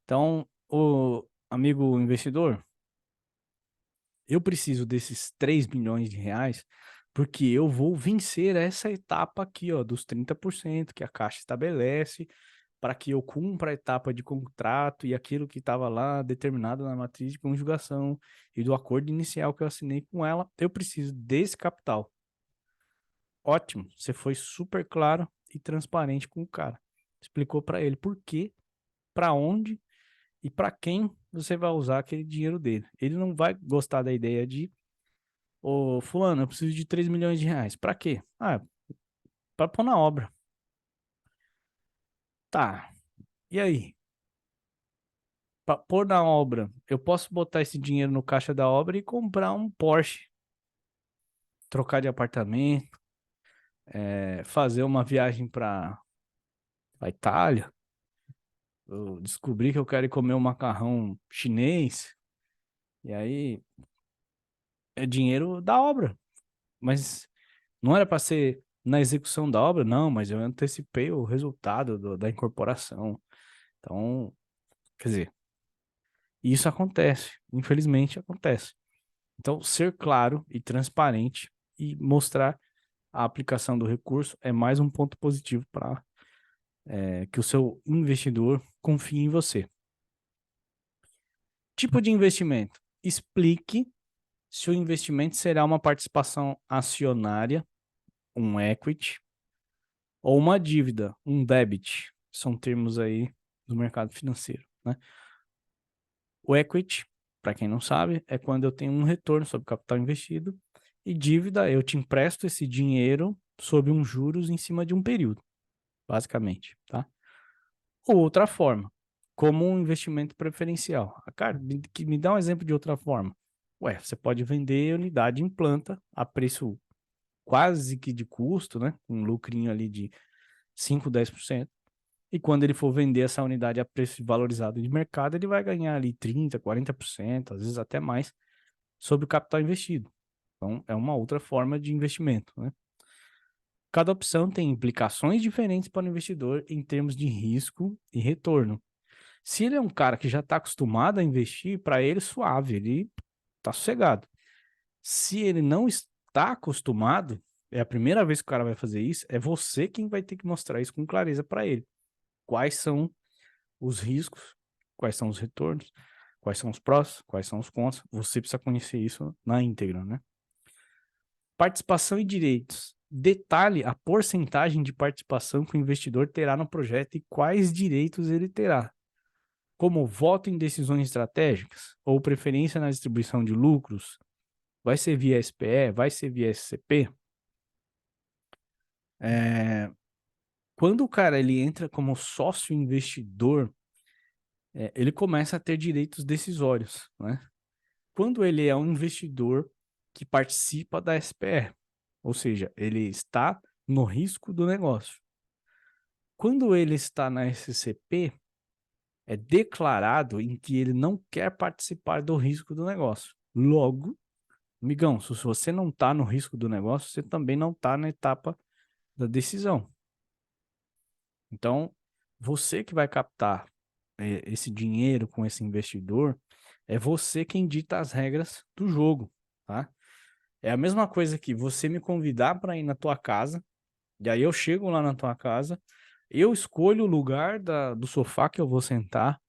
Então, o amigo investidor, eu preciso desses 3 milhões de reais porque eu vou vencer essa etapa aqui, ó, dos 30% que a Caixa estabelece para que eu cumpra a etapa de contrato e aquilo que estava lá determinado na matriz de conjugação e do acordo inicial que eu assinei com ela, eu preciso desse capital. Ótimo, você foi super claro e transparente com o cara. explicou para ele por quê, para onde e para quem você vai usar aquele dinheiro dele. Ele não vai gostar da ideia de, ô, fulano, eu preciso de 3 milhões de reais. Para quê? Ah, para pôr na obra. Tá, e aí? Para pôr na obra, eu posso botar esse dinheiro no caixa da obra e comprar um Porsche, trocar de apartamento, fazer uma viagem para a Itália. Eu descobri que eu quero ir comer um macarrão chinês, e aí é dinheiro da obra. Mas não era para ser na execução da obra, não, mas eu antecipei o resultado da incorporação. Então, quer dizer, isso acontece, infelizmente acontece. Então, ser claro e transparente e mostrar a aplicação do recurso é mais um ponto positivo para que o seu investidor confie em você. Tipo de investimento: explique se o investimento será uma participação acionária, um equity, ou uma dívida, um debit. São termos aí do mercado financeiro, né? O equity, para quem não sabe, é quando eu tenho um retorno sobre o capital investido, e dívida, eu te empresto esse dinheiro sob um juros em cima de um período, basicamente, tá? Ou outra forma, como um investimento preferencial. Cara, me dá um exemplo de outra forma. Ué, você pode vender unidade em planta a preço quase que de custo, né? Um lucrinho ali de 5, 10%. E quando ele for vender essa unidade a preço valorizado de mercado, ele vai ganhar ali 30, 40%, às vezes até mais, sobre o capital investido. Então, é uma outra forma de investimento, né? Cada opção tem implicações diferentes para o investidor em termos de risco e retorno. Se ele é um cara que já está acostumado a investir, para ele suave, ele está sossegado. Se ele não está acostumado, é a primeira vez que o cara vai fazer isso, é você quem vai ter que mostrar isso com clareza para ele. Quais são os riscos, quais são os retornos, quais são os prós, quais são os contras. Você precisa conhecer isso na íntegra, né? Participação e direitos. Detalhe a porcentagem de participação que o investidor terá no projeto e quais direitos ele terá, como voto em decisões estratégicas ou preferência na distribuição de lucros. Vai ser via SPE, vai ser via SCP. Quando o cara ele entra como sócio investidor, ele começa a ter direitos decisórios, né? Quando ele é um investidor que participa da SPE, ou seja, ele está no risco do negócio. Quando ele está na SCP, é declarado em que ele não quer participar do risco do negócio. Logo, amigão, se você não está no risco do negócio, você também não está na etapa da decisão. Então, você que vai captar esse dinheiro com esse investidor, é você quem dita as regras do jogo, tá? É a mesma coisa que você me convidar para ir na tua casa, e aí eu chego lá na tua casa, eu escolho o lugar do sofá que eu vou sentar,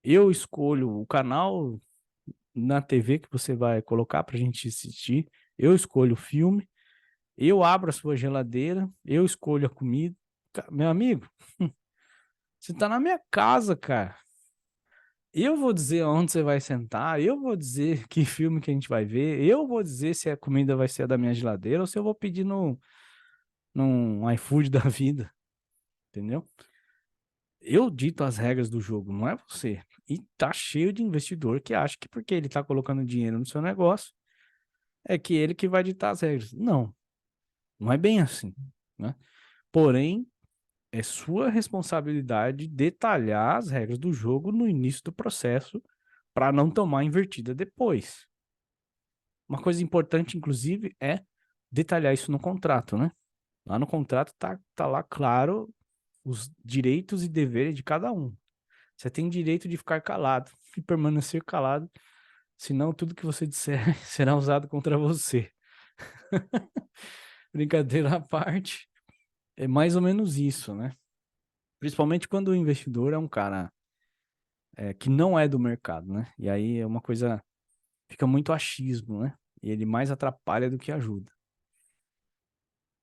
eu escolho o canal na TV que você vai colocar para a gente assistir, eu escolho o filme, eu abro a sua geladeira, eu escolho a comida. Meu amigo, você tá na minha casa, cara. Eu vou dizer onde você vai sentar, eu vou dizer que filme que a gente vai ver, eu vou dizer se a comida vai ser a da minha geladeira ou se eu vou pedir num iFood da vida, entendeu? Eu dito as regras do jogo, não é você. E tá cheio de investidor que acha que porque ele tá colocando dinheiro no seu negócio, é que ele que vai ditar as regras. Não, não é bem assim, né? Porém, é sua responsabilidade detalhar as regras do jogo no início do processo para não tomar invertida depois. Uma coisa importante, inclusive, é detalhar isso no contrato, né? Lá no contrato tá lá claro os direitos e deveres de cada um. Você tem direito de ficar calado e permanecer calado, senão tudo que você disser será usado contra você. Brincadeira à parte, é mais ou menos isso, né? Principalmente quando o investidor é um cara que não é do mercado, né? E aí é uma coisa, fica muito achismo, né? E ele mais atrapalha do que ajuda.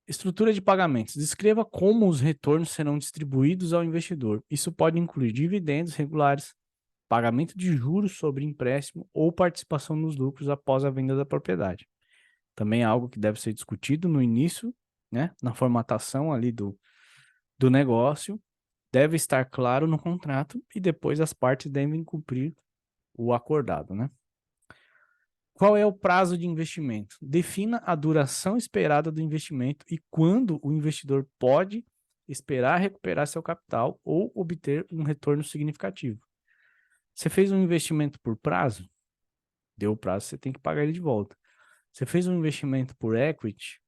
Estrutura de pagamentos. Descreva como os retornos serão distribuídos ao investidor. Isso pode incluir dividendos regulares, pagamento de juros sobre empréstimo ou participação nos lucros após a venda da propriedade. Também é algo que deve ser discutido no início, né, na formatação ali do negócio. Deve estar claro no contrato e depois as partes devem cumprir o acordado, né? Qual é o prazo de investimento? Defina a duração esperada do investimento e quando o investidor pode esperar recuperar seu capital ou obter um retorno significativo. Você fez um investimento por prazo? Deu o prazo, você tem que pagar ele de volta. Você fez um investimento por equity?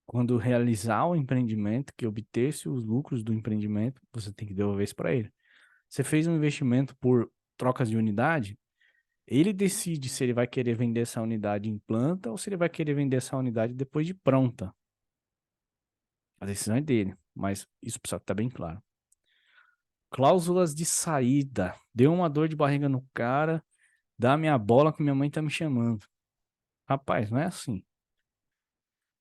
Quando realizar o empreendimento, que obter-se os lucros do empreendimento, você tem que devolver isso para ele. Você fez um investimento por trocas de unidade? Ele decide se ele vai querer vender essa unidade em planta ou se ele vai querer vender essa unidade depois de pronta. A decisão é dele, mas isso precisa estar bem claro. Cláusulas de saída. Deu uma dor de barriga no cara, dá minha bola que minha mãe tá me chamando. Rapaz, não é assim.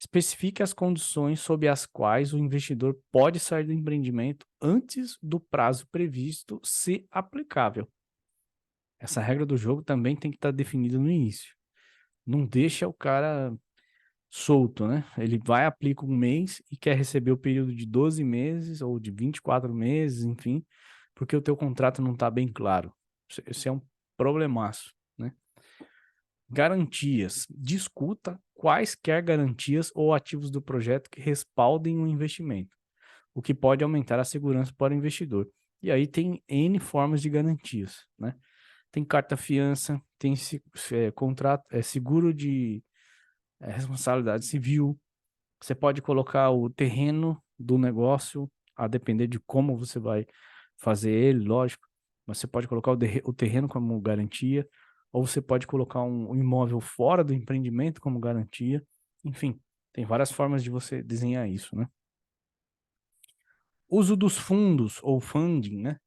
Especifique as condições sob as quais o investidor pode sair do empreendimento antes do prazo previsto, se aplicável. Essa regra do jogo também tem que estar definida no início. Não deixa o cara solto, né? Ele vai, aplica um mês e quer receber o período de 12 meses ou de 24 meses, enfim, porque o teu contrato não está bem claro. Esse é um problemaço, né? Garantias. Discuta quaisquer garantias ou ativos do projeto que respaldem o investimento, o que pode aumentar a segurança para o investidor. E aí tem N formas de garantias, né? Tem carta-fiança, tem contrato, seguro de responsabilidade civil. Você pode colocar o terreno do negócio, a depender de como você vai fazer ele, lógico. Mas você pode colocar o terreno como garantia, ou você pode colocar um imóvel fora do empreendimento como garantia. Enfim, tem várias formas de você desenhar isso, né? Uso dos fundos ou funding, né?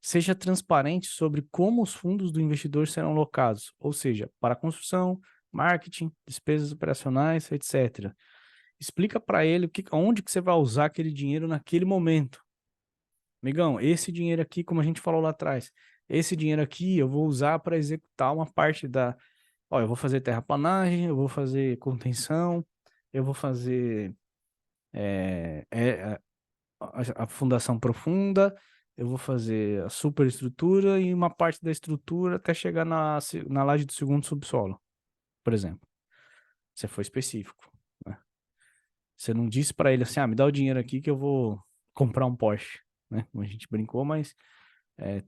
Seja transparente sobre como os fundos do investidor serão alocados, ou seja, para construção, marketing, despesas operacionais, etc. Explica para ele onde que você vai usar aquele dinheiro naquele momento. Amigão, esse dinheiro aqui, como a gente falou lá atrás, esse dinheiro aqui eu vou usar para executar uma parte da. Ó, eu vou fazer terraplanagem, eu vou fazer contenção, eu vou fazer a fundação profunda, eu vou fazer a superestrutura e uma parte da estrutura até chegar na laje do segundo subsolo, por exemplo. Você foi específico, né? Você não disse para ele assim, me dá o dinheiro aqui que eu vou comprar um Porsche, né? Como a gente brincou, mas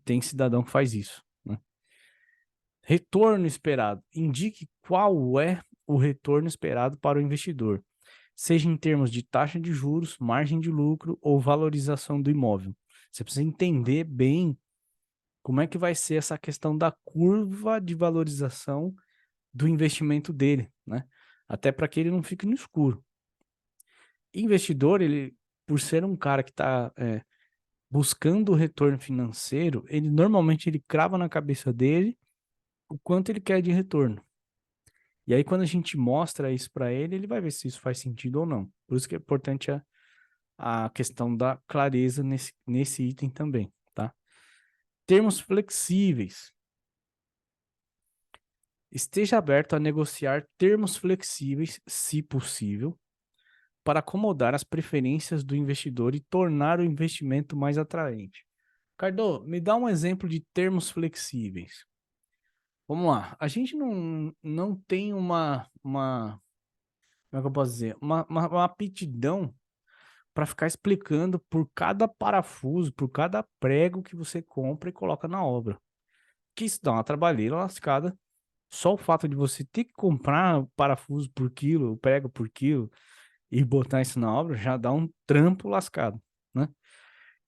tem cidadão que faz isso, né? Retorno esperado. Indique qual é o retorno esperado para o investidor, seja em termos de taxa de juros, margem de lucro ou valorização do imóvel. Você precisa entender bem como é que vai ser essa questão da curva de valorização do investimento dele, né? Até para que ele não fique no escuro. Investidor, ele, por ser um cara que está buscando o retorno financeiro, ele normalmente ele crava na cabeça dele o quanto ele quer de retorno. E aí, quando a gente mostra isso para ele, ele vai ver se isso faz sentido ou não. Por isso que é importante a questão da clareza nesse item também, tá? Termos flexíveis. Esteja aberto a negociar termos flexíveis, se possível, para acomodar as preferências do investidor e tornar o investimento mais atraente. Cardo, me dá um exemplo de termos flexíveis. Vamos lá. A gente não tem como é que eu posso dizer? Uma aptidão para ficar explicando por cada parafuso, por cada prego que você compra e coloca na obra. Que isso dá uma trabalheira lascada. Só o fato de você ter que comprar parafuso por quilo, prego por quilo e botar isso na obra já dá um trampo lascado, né?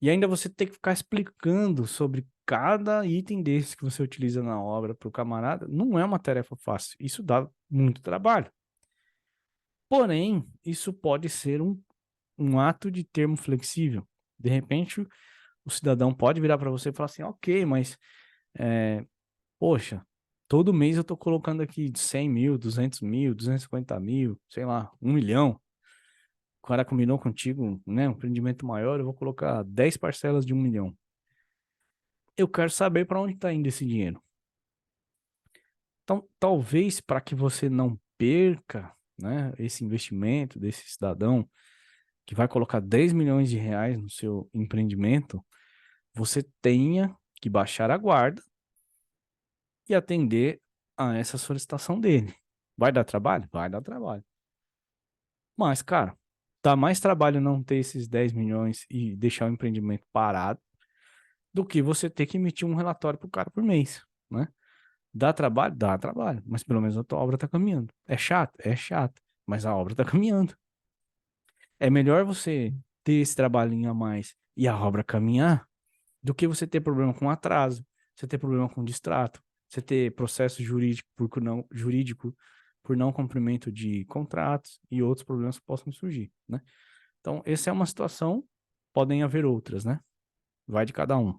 E ainda você ter que ficar explicando sobre cada item desse que você utiliza na obra para o camarada, não é uma tarefa fácil. Isso dá muito trabalho. Porém, isso pode ser um ato de termo flexível. De repente, o cidadão pode virar para você e falar assim, ok, mas, poxa, todo mês eu estou colocando aqui 100 mil, 200 mil, 250 mil, sei lá, 1 milhão. cara combinou contigo, né, um empreendimento maior, eu vou colocar 10 parcelas de 1 milhão. Eu quero saber para onde está indo esse dinheiro. Então, talvez para que você não perca, né, esse investimento desse cidadão que vai colocar 10 milhões de reais no seu empreendimento, você tenha que baixar a guarda e atender a essa solicitação dele. Vai dar trabalho? Vai dar trabalho. Mas, cara, dá mais trabalho não ter esses 10 milhões e deixar o empreendimento parado do que você ter que emitir um relatório pro cara por mês, né? Dá trabalho? Dá trabalho, mas pelo menos a tua obra tá caminhando. É chato? É chato, mas a obra tá caminhando. É melhor você ter esse trabalhinho a mais e a obra caminhar do que você ter problema com atraso, você ter problema com distrato, você ter processo jurídico por não cumprimento de contratos e outros problemas que possam surgir, né? Então, essa é uma situação, podem haver outras, né? Vai de cada um.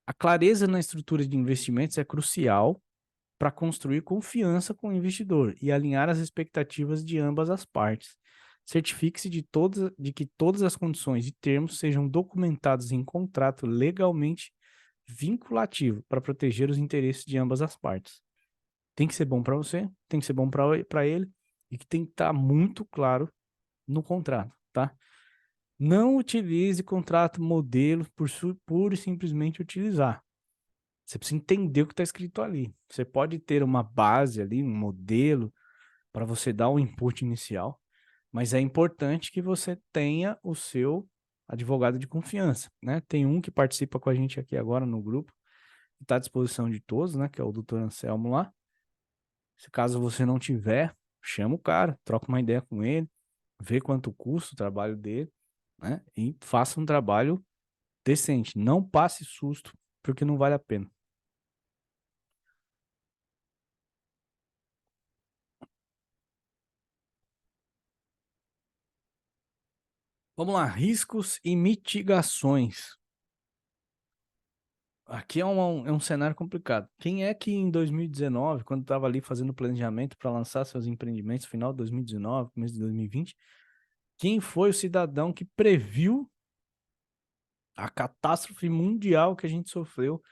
A clareza na estrutura de investimentos é crucial para construir confiança com o investidor e alinhar as expectativas de ambas as partes. Certifique-se de que todas as condições e termos sejam documentados em contrato legalmente vinculativo para proteger os interesses de ambas as partes. Tem que ser bom para você, tem que ser bom para ele e que tem que estar muito claro no contrato, tá? Não utilize contrato modelo por pura e simplesmente utilizar. Você precisa entender o que está escrito ali. Você pode ter uma base ali, um modelo, para você dar um input inicial, mas é importante que você tenha o seu advogado de confiança, né? Tem um que participa com a gente aqui agora no grupo, que está à disposição de todos, né? Que é o Dr. Anselmo lá. Se caso você não tiver, chama o cara, troca uma ideia com ele, vê quanto custa o trabalho dele, né? E faça um trabalho decente. Não passe susto, porque não vale a pena. Vamos lá, riscos e mitigações. Aqui é um cenário complicado. Quem é que em 2019, quando estava ali fazendo planejamento para lançar seus empreendimentos, final de 2019, começo de 2020, quem foi o cidadão que previu a catástrofe mundial que a gente sofreu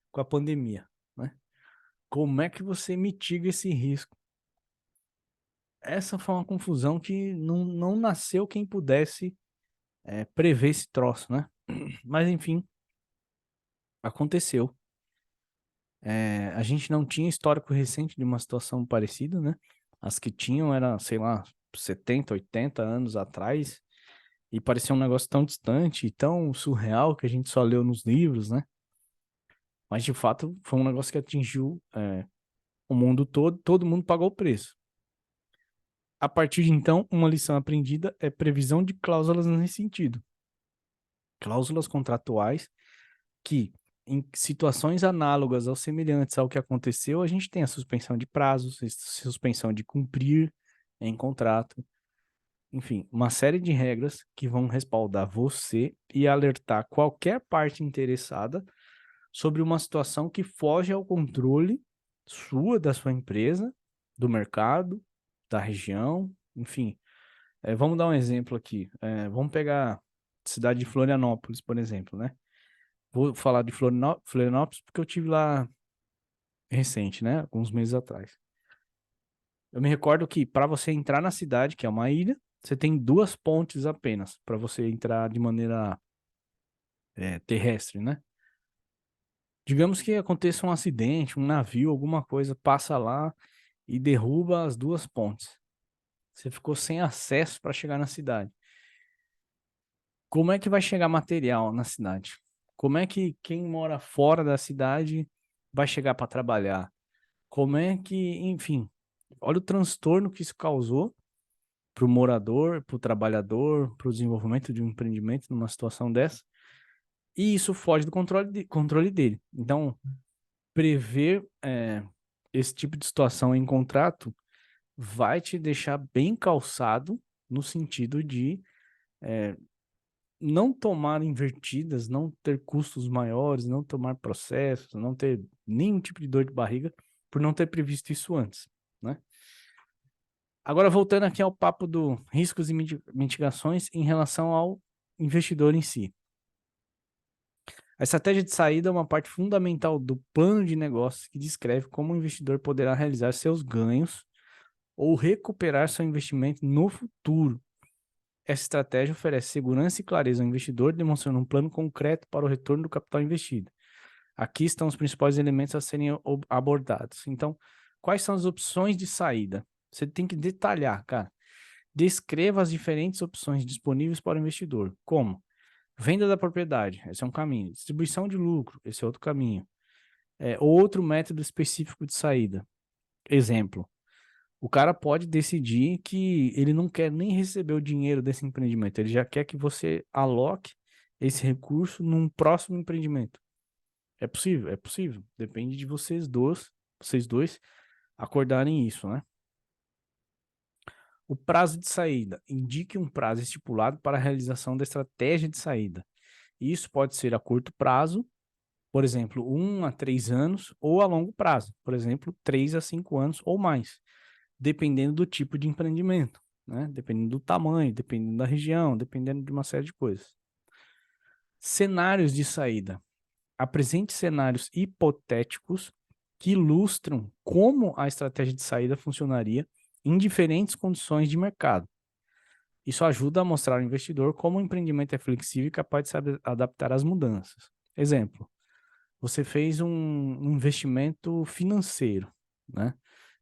com a pandemia, né? Como é que você mitiga esse risco? Essa foi uma confusão que não nasceu quem pudesse prever esse troço, né? Mas enfim, aconteceu. A gente não tinha histórico recente de uma situação parecida, né? As que tinham era, sei lá, 70, 80 anos atrás, e parecia um negócio tão distante e tão surreal que a gente só leu nos livros, né? Mas de fato foi um negócio que atingiu o mundo todo mundo pagou o preço. A partir de então, uma lição aprendida é previsão de cláusulas nesse sentido. Cláusulas contratuais que, em situações análogas ou semelhantes ao que aconteceu, a gente tem a suspensão de prazos, suspensão de cumprir em contrato, enfim, uma série de regras que vão respaldar você e alertar qualquer parte interessada sobre uma situação que foge ao controle da sua empresa, do mercado, da região, enfim. Vamos dar um exemplo aqui. Vamos pegar a cidade de Florianópolis, por exemplo, né? Vou falar de Florianópolis porque eu tive lá recente, né? Alguns meses atrás. Eu me recordo que para você entrar na cidade, que é uma ilha, você tem 2 pontes apenas para você entrar de maneira terrestre, né? Digamos que aconteça um acidente, um navio, alguma coisa passa lá e derruba as 2 pontes. Você ficou sem acesso para chegar na cidade. Como é que vai chegar material na cidade? Como é que quem mora fora da cidade vai chegar para trabalhar? Como é que, enfim, olha o transtorno que isso causou para o morador, para o trabalhador, para o desenvolvimento de um empreendimento numa situação dessa. E isso foge do controle dele. Então, prever esse tipo de situação em contrato vai te deixar bem calçado no sentido de não tomar invertidas, não ter custos maiores, não tomar processos, não ter nenhum tipo de dor de barriga por não ter previsto isso antes, né? Agora, voltando aqui ao papo do riscos e mitigações em relação ao investidor em si. A estratégia de saída é uma parte fundamental do plano de negócios que descreve como o investidor poderá realizar seus ganhos ou recuperar seu investimento no futuro. Essa estratégia oferece segurança e clareza ao investidor, demonstrando um plano concreto para o retorno do capital investido. Aqui estão os principais elementos a serem abordados. Então, quais são as opções de saída? Você tem que detalhar, cara. Descreva as diferentes opções disponíveis para o investidor, como venda da propriedade, esse é um caminho. Distribuição de lucro, esse é outro caminho. Outro método específico de saída. Exemplo, o cara pode decidir que ele não quer nem receber o dinheiro desse empreendimento, ele já quer que você aloque esse recurso num próximo empreendimento. É possível? É possível. Depende de vocês dois acordarem isso, né? O prazo de saída. Indique um prazo estipulado para a realização da estratégia de saída. Isso pode ser a curto prazo, por exemplo, 1 a 3 anos, ou a longo prazo, por exemplo, 3 a 5 anos ou mais, dependendo do tipo de empreendimento, né? Dependendo do tamanho, dependendo da região, dependendo de uma série de coisas. Cenários de saída. Apresente cenários hipotéticos que ilustram como a estratégia de saída funcionaria em diferentes condições de mercado. Isso ajuda a mostrar ao investidor como o empreendimento é flexível e capaz de se adaptar às mudanças. Exemplo, você fez um investimento financeiro, né?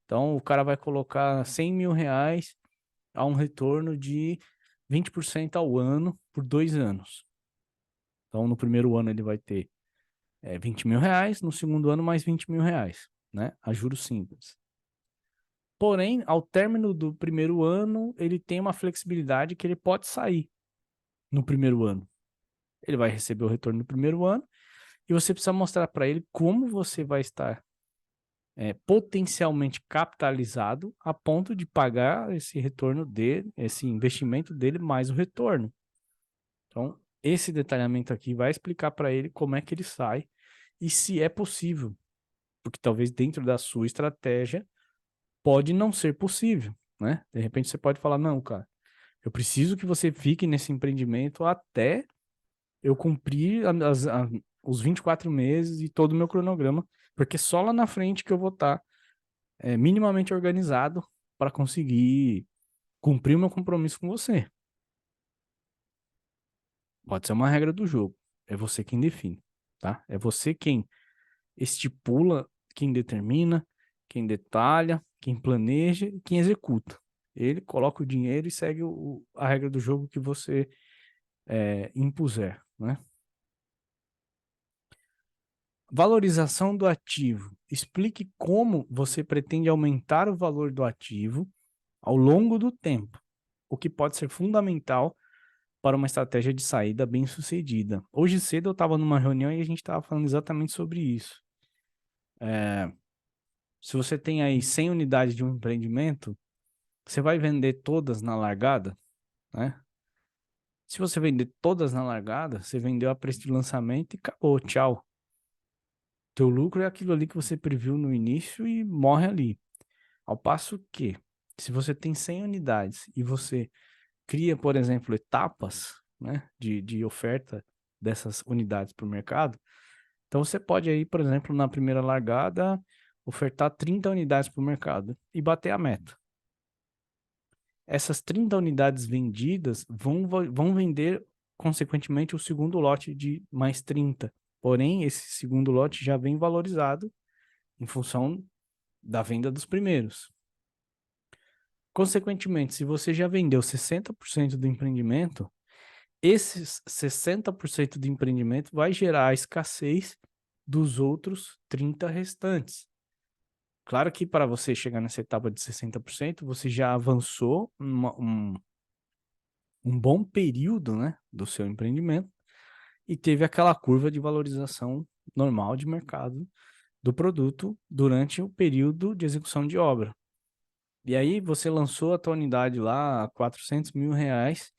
Então, o cara vai colocar 100 mil reais a um retorno de 20% ao ano por 2 anos. Então, no primeiro ano ele vai ter 20 mil reais, no segundo ano mais 20 mil reais, né? A juros simples. Porém, ao término do primeiro ano, ele tem uma flexibilidade que ele pode sair no primeiro ano. Ele vai receber o retorno no primeiro ano e você precisa mostrar para ele como você vai estar potencialmente capitalizado a ponto de pagar esse retorno dele, esse investimento dele mais o retorno. Então, esse detalhamento aqui vai explicar para ele como é que ele sai e se é possível, porque talvez dentro da sua estratégia pode não ser possível, né? De repente você pode falar, não, cara, eu preciso que você fique nesse empreendimento até eu cumprir os 24 meses e todo o meu cronograma, porque só lá na frente que eu vou estar minimamente organizado para conseguir cumprir o meu compromisso com você. Pode ser uma regra do jogo. É você quem define, tá? É você quem estipula, quem determina, quem detalha, quem planeja e quem executa. Ele coloca o dinheiro e segue a regra do jogo que você impuser, né? Valorização do ativo. Explique como você pretende aumentar o valor do ativo ao longo do tempo, o que pode ser fundamental para uma estratégia de saída bem-sucedida. Hoje cedo eu estava numa reunião e a gente estava falando exatamente sobre isso. Se você tem aí 100 unidades de um empreendimento, você vai vender todas na largada, né? Se você vender todas na largada, você vendeu a preço de lançamento e acabou, tchau. Teu lucro é aquilo ali que você previu no início e morre ali. Ao passo que, se você tem 100 unidades e você cria, por exemplo, etapas, né, de oferta dessas unidades para o mercado, então você pode aí, por exemplo, na primeira largada, ofertar 30 unidades para o mercado e bater a meta. Essas 30 unidades vendidas vão vender, consequentemente, o segundo lote de mais 30. Porém, esse segundo lote já vem valorizado em função da venda dos primeiros. Consequentemente, se você já vendeu 60% do empreendimento, esses 60% do empreendimento vai gerar a escassez dos outros 30 restantes. Claro que para você chegar nessa etapa de 60%, você já avançou um bom período, né, do seu empreendimento e teve aquela curva de valorização normal de mercado do produto durante o período de execução de obra. E aí você lançou a tua unidade lá a 400 mil reais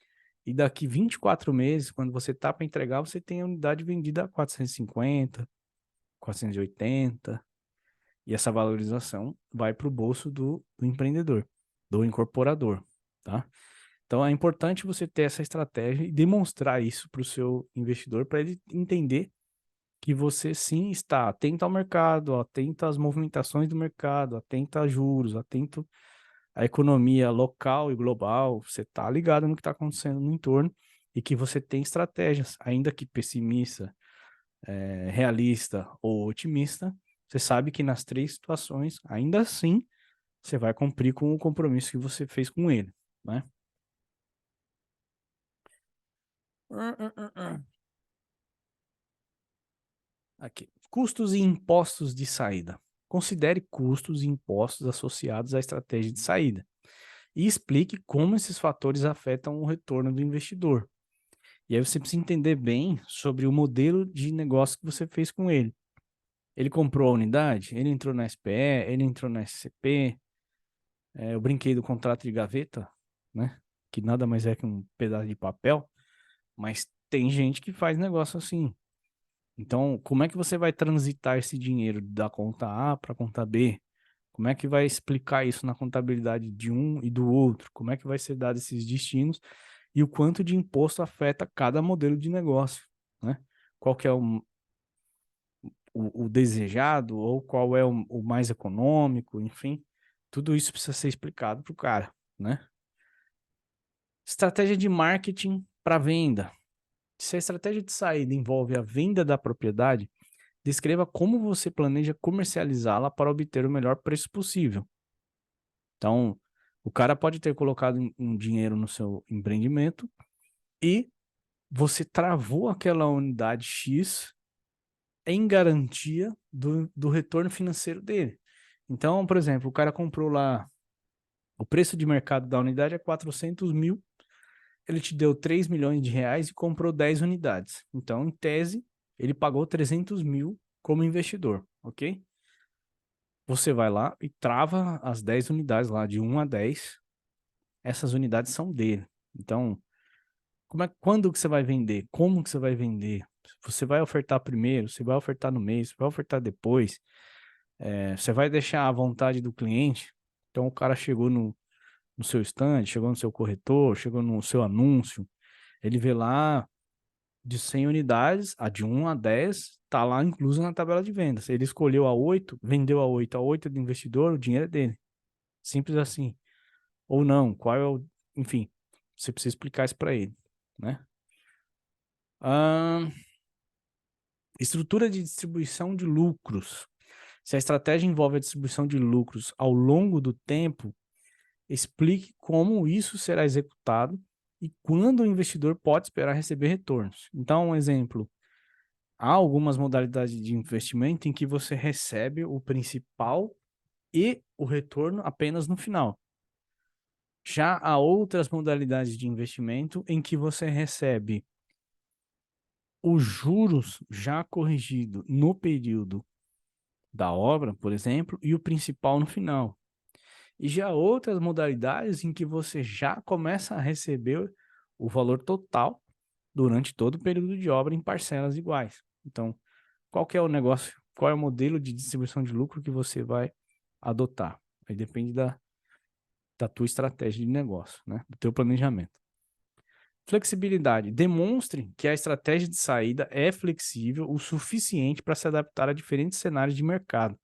e daqui 24 meses, quando você está para entregar, você tem a unidade vendida a 450, 480 e essa valorização vai para o bolso do empreendedor. do incorporador, tá? Então é importante você ter essa estratégia e demonstrar isso para o seu investidor, para ele entender que você sim está atento ao mercado, atento às movimentações do mercado, atento a juros, atento à economia local e global, você está ligado no que está acontecendo no entorno e que você tem estratégias, ainda que pessimista, realista ou otimista, você sabe que nas três situações, ainda assim, você vai cumprir com o compromisso que você fez com ele, né? Aqui. Custos e impostos de saída. Considere custos e impostos associados à estratégia de saída e explique como esses fatores afetam o retorno do investidor. E aí você precisa entender bem sobre o modelo de negócio que você fez com ele. Ele comprou a unidade, ele entrou na SPE, ele entrou na SCP, eu brinquei do contrato de gaveta, né? Que nada mais é que um pedaço de papel, mas tem gente que faz negócio assim. Então, como é que você vai transitar esse dinheiro da conta A para a conta B? Como é que vai explicar isso na contabilidade de um e do outro? Como é que vai ser dado esses destinos e o quanto de imposto afeta cada modelo de negócio, né? Qual que é o desejado ou qual é o mais econômico, enfim, tudo isso precisa ser explicado para o cara, né? Estratégia de marketing para venda. Se a estratégia de saída envolve a venda da propriedade, descreva como você planeja comercializá-la para obter o melhor preço possível. Então, o cara pode ter colocado um dinheiro no seu empreendimento e você travou aquela unidade X em garantia do retorno financeiro dele. Então, por exemplo, o cara comprou lá, o preço de mercado da unidade é 400 mil, ele te deu 3 milhões de reais e comprou 10 unidades. Então, em tese, ele pagou 300 mil como investidor, ok? Você vai lá e trava as 10 unidades lá, de 1 a 10. Essas unidades são dele. Então, quando que você vai vender? Como que você vai vender? Você vai ofertar primeiro? Você vai ofertar no mês? Você vai ofertar depois? Você vai deixar à vontade do cliente? Então, o cara chegou no seu stand, chegou no seu corretor, chegou no seu anúncio, ele vê lá de 100 unidades, a de 1 a 10 está lá incluso na tabela de vendas. Ele escolheu a 8, vendeu a 8 é do investidor, o dinheiro é dele. Simples assim. Ou não, qual é o... Enfim, você precisa explicar isso para ele, né? Estrutura de distribuição de lucros. Se a estratégia envolve a distribuição de lucros ao longo do tempo, explique como isso será executado e quando o investidor pode esperar receber retornos. Então, um exemplo, há algumas modalidades de investimento em que você recebe o principal e o retorno apenas no final. Já há outras modalidades de investimento em que você recebe os juros já corrigido no período da obra, por exemplo, e o principal no final. E já há outras modalidades em que você já começa a receber o valor total durante todo o período de obra em parcelas iguais. Então, qual que é o negócio, qual é o modelo de distribuição de lucro que você vai adotar? Aí depende da tua estratégia de negócio, né? Do teu planejamento. Flexibilidade. Demonstre que a estratégia de saída é flexível o suficiente para se adaptar a diferentes cenários de mercado,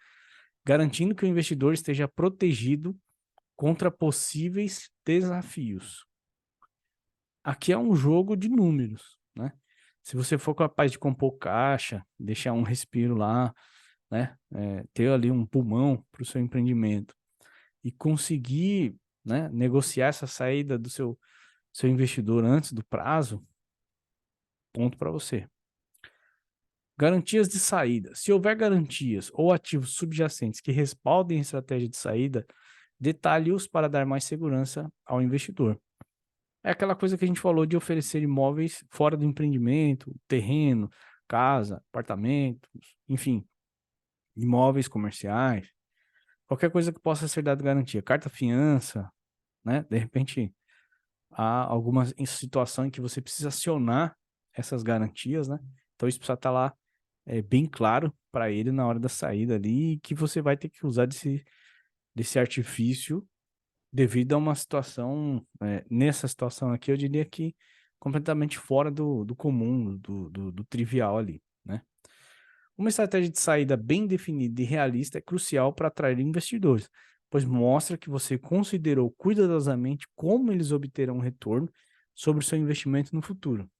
garantindo que o investidor esteja protegido contra possíveis desafios. Aqui é um jogo de números, né? Se você for capaz de compor caixa, deixar um respiro lá, né? Ter ali um pulmão para o seu empreendimento e conseguir, né, negociar essa saída do seu investidor antes do prazo, ponto para você. Garantias de saída. Se houver garantias ou ativos subjacentes que respaldem a estratégia de saída, detalhe-os para dar mais segurança ao investidor. É aquela coisa que a gente falou de oferecer imóveis fora do empreendimento, terreno, casa, apartamentos, enfim, imóveis comerciais, qualquer coisa que possa ser dado garantia, carta fiança, né? De repente, há alguma situação em que você precisa acionar essas garantias, né? Então isso precisa estar lá bem claro para ele na hora da saída ali, que você vai ter que usar desse artifício devido a uma situação, nessa situação aqui, eu diria que completamente fora do comum, do trivial ali, né? Uma estratégia de saída bem definida e realista é crucial para atrair investidores, pois mostra que você considerou cuidadosamente como eles obterão um retorno sobre o seu investimento no futuro.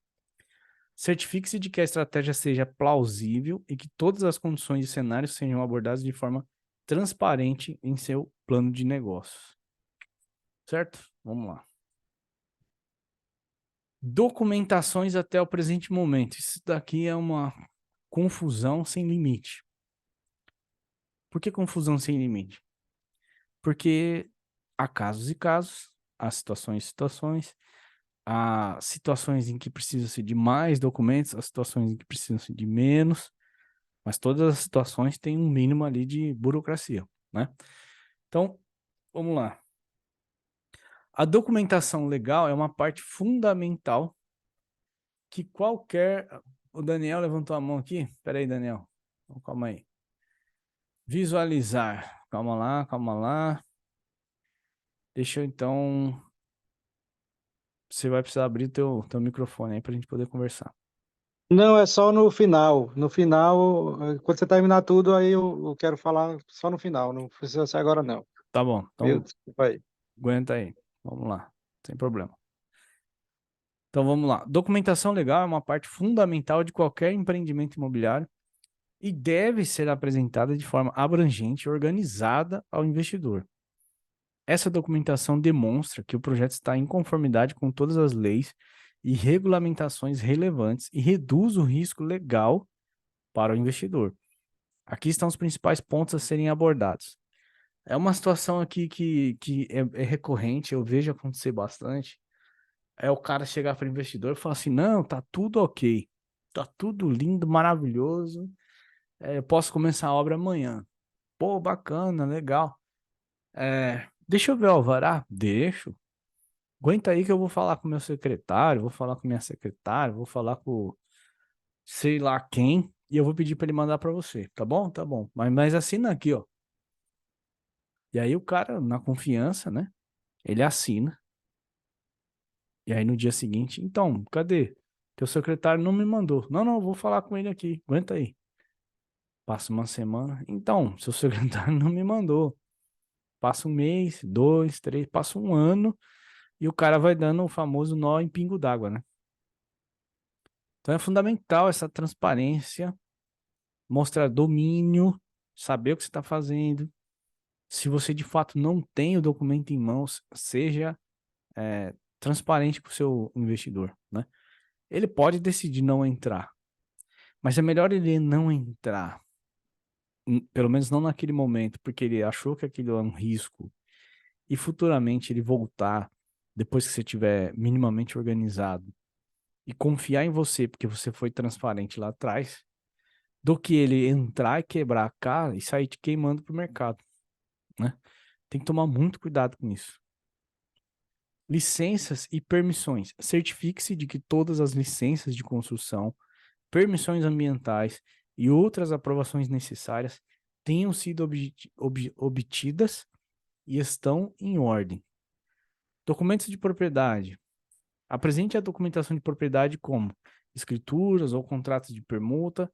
Certifique-se de que a estratégia seja plausível e que todas as condições e cenários sejam abordados de forma transparente em seu plano de negócios. Certo? Vamos lá. Documentações até o presente momento. Isso daqui é uma confusão sem limite. Por que confusão sem limite? Porque há casos e casos, há situações e situações, há situações em que precisa-se de mais documentos, há situações em que precisa-se de menos, mas todas as situações têm um mínimo ali de burocracia, né? Então, vamos lá. A documentação legal é uma parte fundamental que qualquer... O Daniel levantou a mão aqui. Espera aí, Daniel. Calma aí. Visualizar. Calma lá, calma lá. Deixa eu então... Você vai precisar abrir teu microfone aí para a gente poder conversar. Não, é só no final. No final, quando você terminar tudo, aí eu quero falar só no final. Não precisa ser agora, não. Tá bom, Viu? então Desculpa aí. aguenta aí. Vamos lá, sem problema. Então vamos lá. Documentação legal é uma parte fundamental de qualquer empreendimento imobiliário e deve ser apresentada de forma abrangente e organizada ao investidor. Essa documentação demonstra que o projeto está em conformidade com todas as leis e regulamentações relevantes e reduz o risco legal para o investidor. Aqui estão os principais pontos a serem abordados. É uma situação aqui que é recorrente, eu vejo acontecer bastante. É o cara chegar para o investidor e falar assim: não, tá tudo ok, tá tudo lindo, maravilhoso, eu posso começar a obra amanhã. Pô, bacana, legal. Deixa eu ver o alvará? Deixo. Aguenta aí que eu vou falar com o meu secretário, vou falar com minha secretária, vou falar com sei lá quem, e eu vou pedir para ele mandar para você, tá bom? Tá bom. Mas assina aqui, ó. E aí o cara, na confiança, né? Ele assina. E aí no dia seguinte, então, cadê? Teu secretário não me mandou. Não, não, vou falar com ele aqui. Aguenta aí. Passa uma semana. Então, seu secretário não me mandou. Passa um mês, dois, três, passa um ano e o cara vai dando o famoso nó em pingo d'água, né? Então é fundamental essa transparência, mostrar domínio, saber o que você está fazendo. Se você de fato não tem o documento em mãos, seja transparente com o seu investidor, né? Ele pode decidir não entrar, mas é melhor ele não entrar, pelo menos não naquele momento, porque ele achou que aquilo é um risco e futuramente ele voltar, depois que você tiver minimamente organizado e confiar em você, porque você foi transparente lá atrás, do que ele entrar e quebrar a cara e sair te queimando pro mercado, né? Tem que tomar muito cuidado com isso. Licenças e permissões. Certifique-se de que todas as licenças de construção, permissões ambientais e outras aprovações necessárias tenham sido obtidas e estão em ordem. Documentos de propriedade. Apresente a documentação de propriedade como escrituras ou contratos de permuta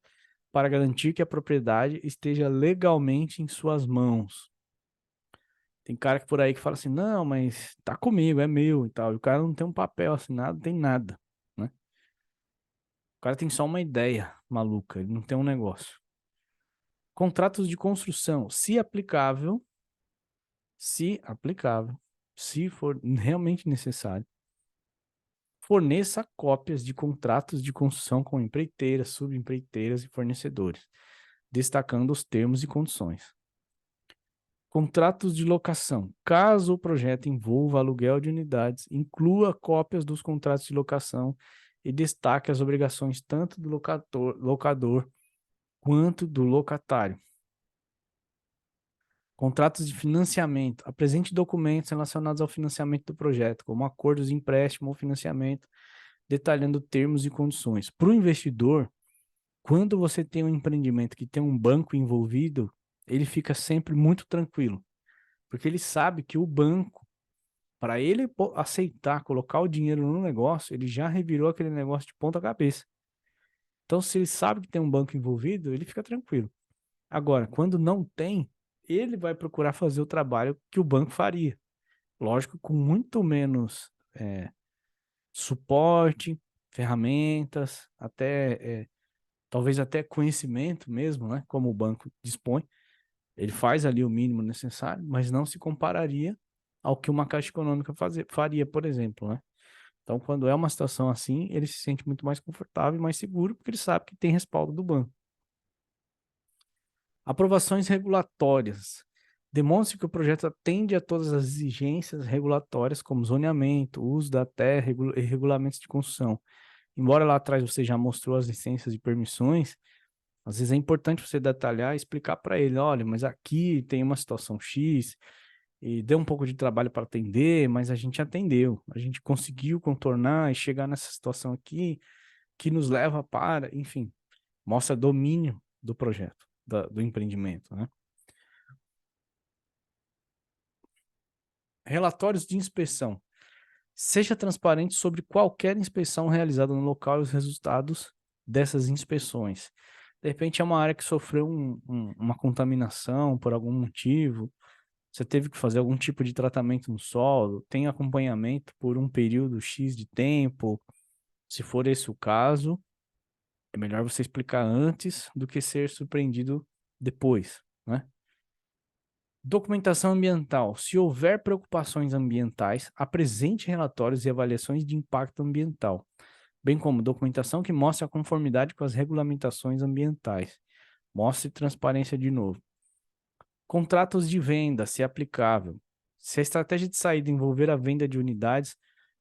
para garantir que a propriedade esteja legalmente em suas mãos. Tem cara que por aí que fala assim, não, mas tá comigo, é meu e tal. E o cara não tem um papel assinado, não tem nada, né? O cara tem só uma ideia maluca, ele não tem um negócio. Contratos de construção, se aplicável, se for realmente necessário, forneça cópias de contratos de construção com empreiteiras, subempreiteiras e fornecedores, destacando os termos e condições. Contratos de locação. Caso o projeto envolva aluguel de unidades, inclua cópias dos contratos de locação e destaque as obrigações tanto do locador quanto do locatário. Contratos de financiamento. Apresente documentos relacionados ao financiamento do projeto, como acordos de empréstimo ou financiamento, detalhando termos e condições. Para o investidor, quando você tem um empreendimento que tem um banco envolvido, ele fica sempre muito tranquilo, porque ele sabe que o banco Para ele aceitar colocar o dinheiro no negócio, ele já revirou aquele negócio de ponta cabeça. Então, se ele sabe que tem um banco envolvido, ele fica tranquilo. Agora, quando não tem, ele vai procurar fazer o trabalho que o banco faria. Lógico, com muito menos suporte, ferramentas, até talvez até conhecimento mesmo, né? Como o banco dispõe. Ele faz ali o mínimo necessário, mas não se compararia ao que uma Caixa Econômica faria, por exemplo, né? Então, quando é uma situação assim, ele se sente muito mais confortável e mais seguro, porque ele sabe que tem respaldo do banco. Aprovações regulatórias. Demonstre que o projeto atende a todas as exigências regulatórias, como zoneamento, uso da terra e regulamentos de construção. Embora lá atrás você já mostrou as licenças e permissões, às vezes é importante você detalhar e explicar para ele, olha, mas aqui tem uma situação X e deu um pouco de trabalho para atender, mas a gente atendeu, a gente conseguiu contornar e chegar nessa situação aqui que nos leva para, enfim, mostra domínio do projeto, do empreendimento, né? Relatórios de inspeção. Seja transparente sobre qualquer inspeção realizada no local e os resultados dessas inspeções. De repente é uma área que sofreu uma contaminação por algum motivo, você teve que fazer algum tipo de tratamento no solo, tem acompanhamento por um período X de tempo. Se for esse o caso, é melhor você explicar antes do que ser surpreendido depois, né? Documentação ambiental. Se houver preocupações ambientais, apresente relatórios e avaliações de impacto ambiental, bem como documentação que mostre a conformidade com as regulamentações ambientais. Mostre transparência de novo. Contratos de venda, se aplicável. Se a estratégia de saída envolver a venda de unidades,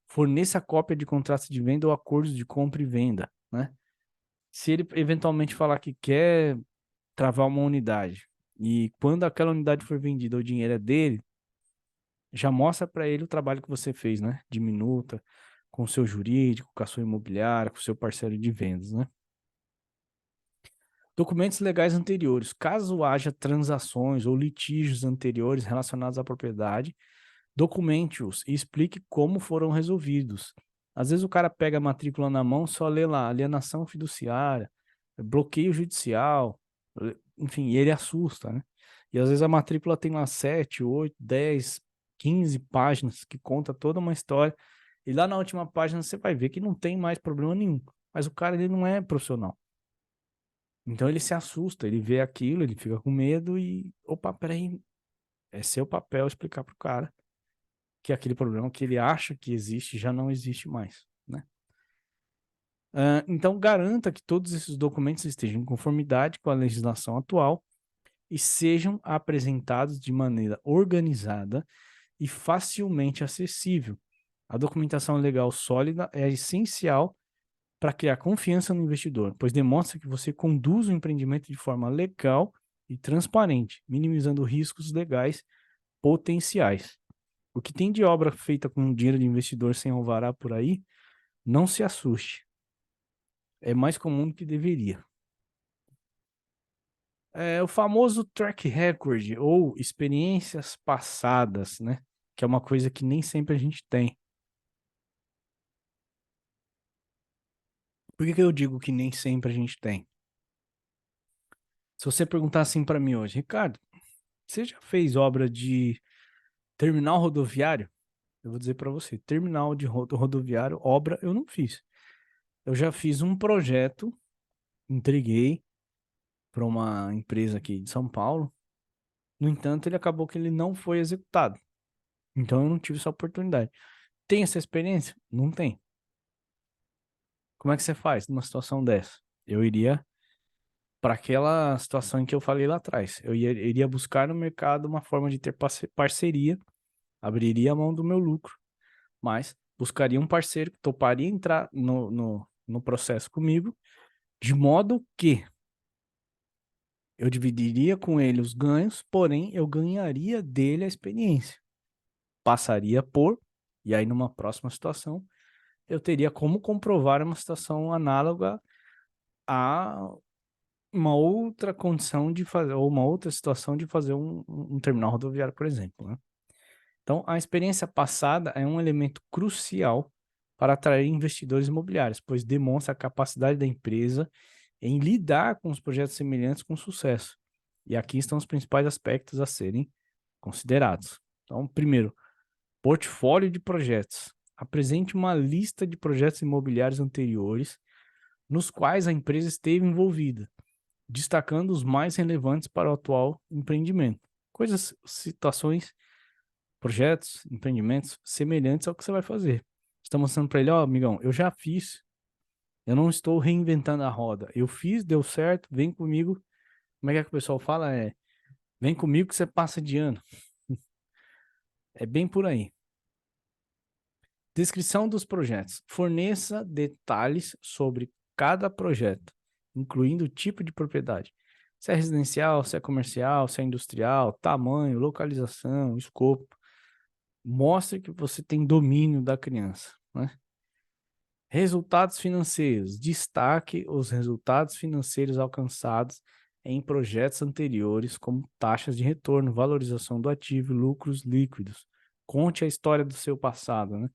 forneça cópia de contratos de venda ou acordos de compra e venda, né? Se ele eventualmente falar que quer travar uma unidade e quando aquela unidade for vendida, o dinheiro é dele, já mostra para ele o trabalho que você fez, né? De minuta, com o seu jurídico, com a sua imobiliária, com o seu parceiro de vendas, né? Documentos legais anteriores. Caso haja transações ou litígios anteriores relacionados à propriedade, documente-os e explique como foram resolvidos. Às vezes o cara pega a matrícula na mão, só lê lá, alienação fiduciária, bloqueio judicial, enfim, e ele assusta, né? E às vezes a matrícula tem lá 7, 8, 10, 15 páginas que conta toda uma história. E lá na última página você vai ver que não tem mais problema nenhum. Mas o cara, ele não é profissional. Então ele se assusta, ele vê aquilo, ele fica com medo e, opa, peraí, é seu papel explicar pro cara que aquele problema que ele acha que existe já não existe mais, né? Então garanta que todos esses documentos estejam em conformidade com a legislação atual e sejam apresentados de maneira organizada e facilmente acessível. A documentação legal sólida é essencial para criar confiança no investidor, pois demonstra que você conduz o empreendimento de forma legal e transparente, minimizando riscos legais potenciais. O que tem de obra feita com dinheiro de investidor sem alvará por aí, não se assuste. É mais comum do que deveria. É o famoso track record ou experiências passadas, né? Que é uma coisa que nem sempre a gente tem. Por que eu digo que nem sempre a gente tem? Se você perguntar assim para mim hoje, Ricardo, você já fez obra de terminal rodoviário? Eu vou dizer para você, terminal de rodoviário, obra eu não fiz. Eu já fiz um projeto, entreguei para uma empresa aqui de São Paulo. No entanto, ele acabou que ele não foi executado. Então eu não tive essa oportunidade. Tem essa experiência? Não tem. Como é que você faz numa situação dessa? Eu iria para aquela situação em que eu falei lá atrás. Eu iria buscar no mercado uma forma de ter parceria, abriria a mão do meu lucro, mas buscaria um parceiro que toparia entrar no processo comigo, de modo que eu dividiria com ele os ganhos, porém eu ganharia dele a experiência. Passaria por, e aí numa próxima situação, eu teria como comprovar uma situação análoga a uma outra condição de fazer, ou uma outra situação de fazer um terminal rodoviário, por exemplo, né? Então, a experiência passada é um elemento crucial para atrair investidores imobiliários, pois demonstra a capacidade da empresa em lidar com os projetos semelhantes com sucesso. E aqui estão os principais aspectos a serem considerados. Então, primeiro, portfólio de projetos. Apresente uma lista de projetos imobiliários anteriores nos quais a empresa esteve envolvida, destacando os mais relevantes para o atual empreendimento. Coisas, situações, projetos, empreendimentos semelhantes ao que você vai fazer. Você está mostrando para ele, ó, amigão, eu já fiz, eu não estou reinventando a roda. Eu fiz, deu certo, vem comigo. Como é que o pessoal fala? Vem comigo que você passa de ano. É bem por aí. Descrição dos projetos. Forneça detalhes sobre cada projeto, incluindo o tipo de propriedade. Se é residencial, se é comercial, se é industrial, tamanho, localização, escopo. Mostre que você tem domínio da criança, né? Resultados financeiros. Destaque os resultados financeiros alcançados em projetos anteriores, como taxas de retorno, valorização do ativo, lucros líquidos. Conte a história do seu passado, né?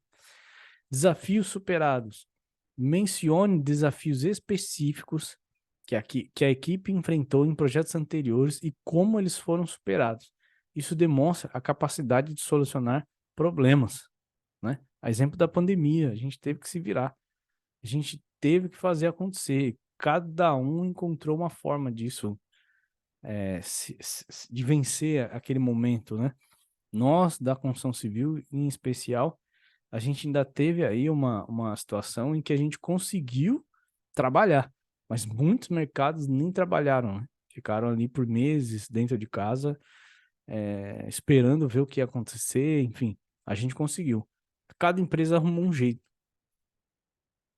Desafios superados. Mencione desafios específicos que a equipe enfrentou em projetos anteriores e como eles foram superados. Isso demonstra a capacidade de solucionar problemas, né? A exemplo da pandemia, a gente teve que se virar. A gente teve que fazer acontecer. Cada um encontrou uma forma disso, de vencer aquele momento, né? Nós, da construção civil, em especial, a gente ainda teve aí uma situação em que a gente conseguiu trabalhar, mas muitos mercados nem trabalharam, né? Ficaram ali por meses dentro de casa, esperando ver o que ia acontecer, enfim, a gente conseguiu. Cada empresa arrumou um jeito.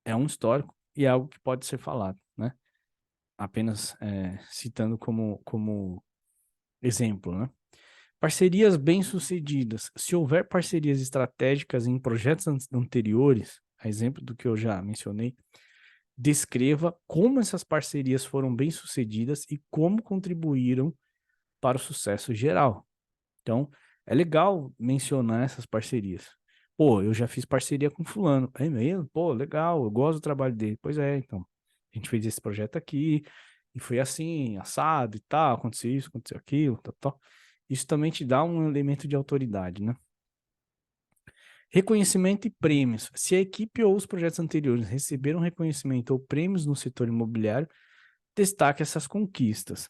É um histórico e é algo que pode ser falado, né? Apenas citando como exemplo, né? Parcerias bem-sucedidas. Se houver parcerias estratégicas em projetos anteriores, a exemplo do que eu já mencionei, descreva como essas parcerias foram bem-sucedidas e como contribuíram para o sucesso geral. Então, é legal mencionar essas parcerias. Pô, eu já fiz parceria com fulano. É mesmo? Pô, legal, eu gosto do trabalho dele. Pois é, então, a gente fez esse projeto aqui, e foi assim, assado e tal, aconteceu isso, aconteceu aquilo, tal, tal. Isso também te dá um elemento de autoridade, né? Reconhecimento e prêmios. Se a equipe ou os projetos anteriores receberam reconhecimento ou prêmios no setor imobiliário, destaque essas conquistas.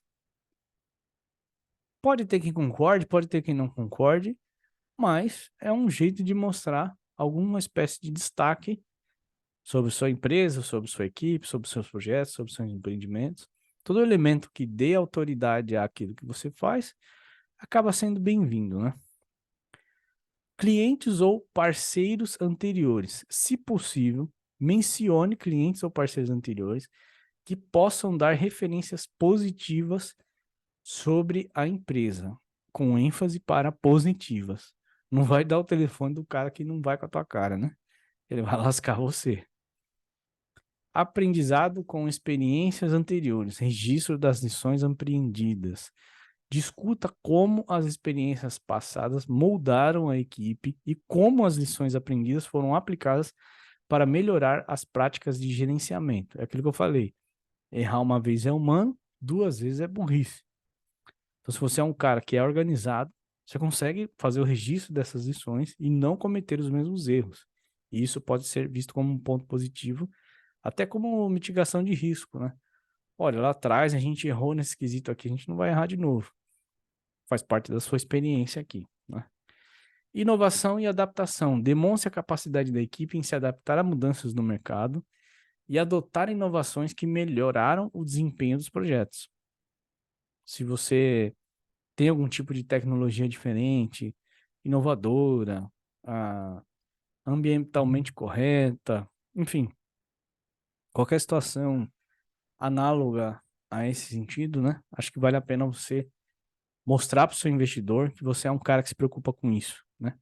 Pode ter quem concorde, pode ter quem não concorde, mas é um jeito de mostrar alguma espécie de destaque sobre sua empresa, sobre sua equipe, sobre seus projetos, sobre seus empreendimentos. Todo elemento que dê autoridade àquilo que você faz acaba sendo bem-vindo, né? Clientes ou parceiros anteriores. Se possível, mencione clientes ou parceiros anteriores que possam dar referências positivas sobre a empresa, com ênfase para positivas. Não vai dar o telefone do cara que não vai com a tua cara, né? Ele vai lascar você. Aprendizado com experiências anteriores, registro das lições aprendidas. Discuta como as experiências passadas moldaram a equipe e como as lições aprendidas foram aplicadas para melhorar as práticas de gerenciamento. É aquilo que eu falei. Errar uma vez é humano, duas vezes é burrice. Então, se você é um cara que é organizado, você consegue fazer o registro dessas lições e não cometer os mesmos erros. E isso pode ser visto como um ponto positivo, até como mitigação de risco, né? Olha, lá atrás a gente errou nesse quesito aqui, a gente não vai errar de novo. Faz parte da sua experiência aqui, né? Inovação e adaptação. Demonstre a capacidade da equipe em se adaptar a mudanças no mercado e adotar inovações que melhoraram o desempenho dos projetos. Se você tem algum tipo de tecnologia diferente, inovadora, ambientalmente correta, enfim, qualquer situação análoga a esse sentido, né? Acho que vale a pena você mostrar para o seu investidor que você é um cara que se preocupa com isso, né?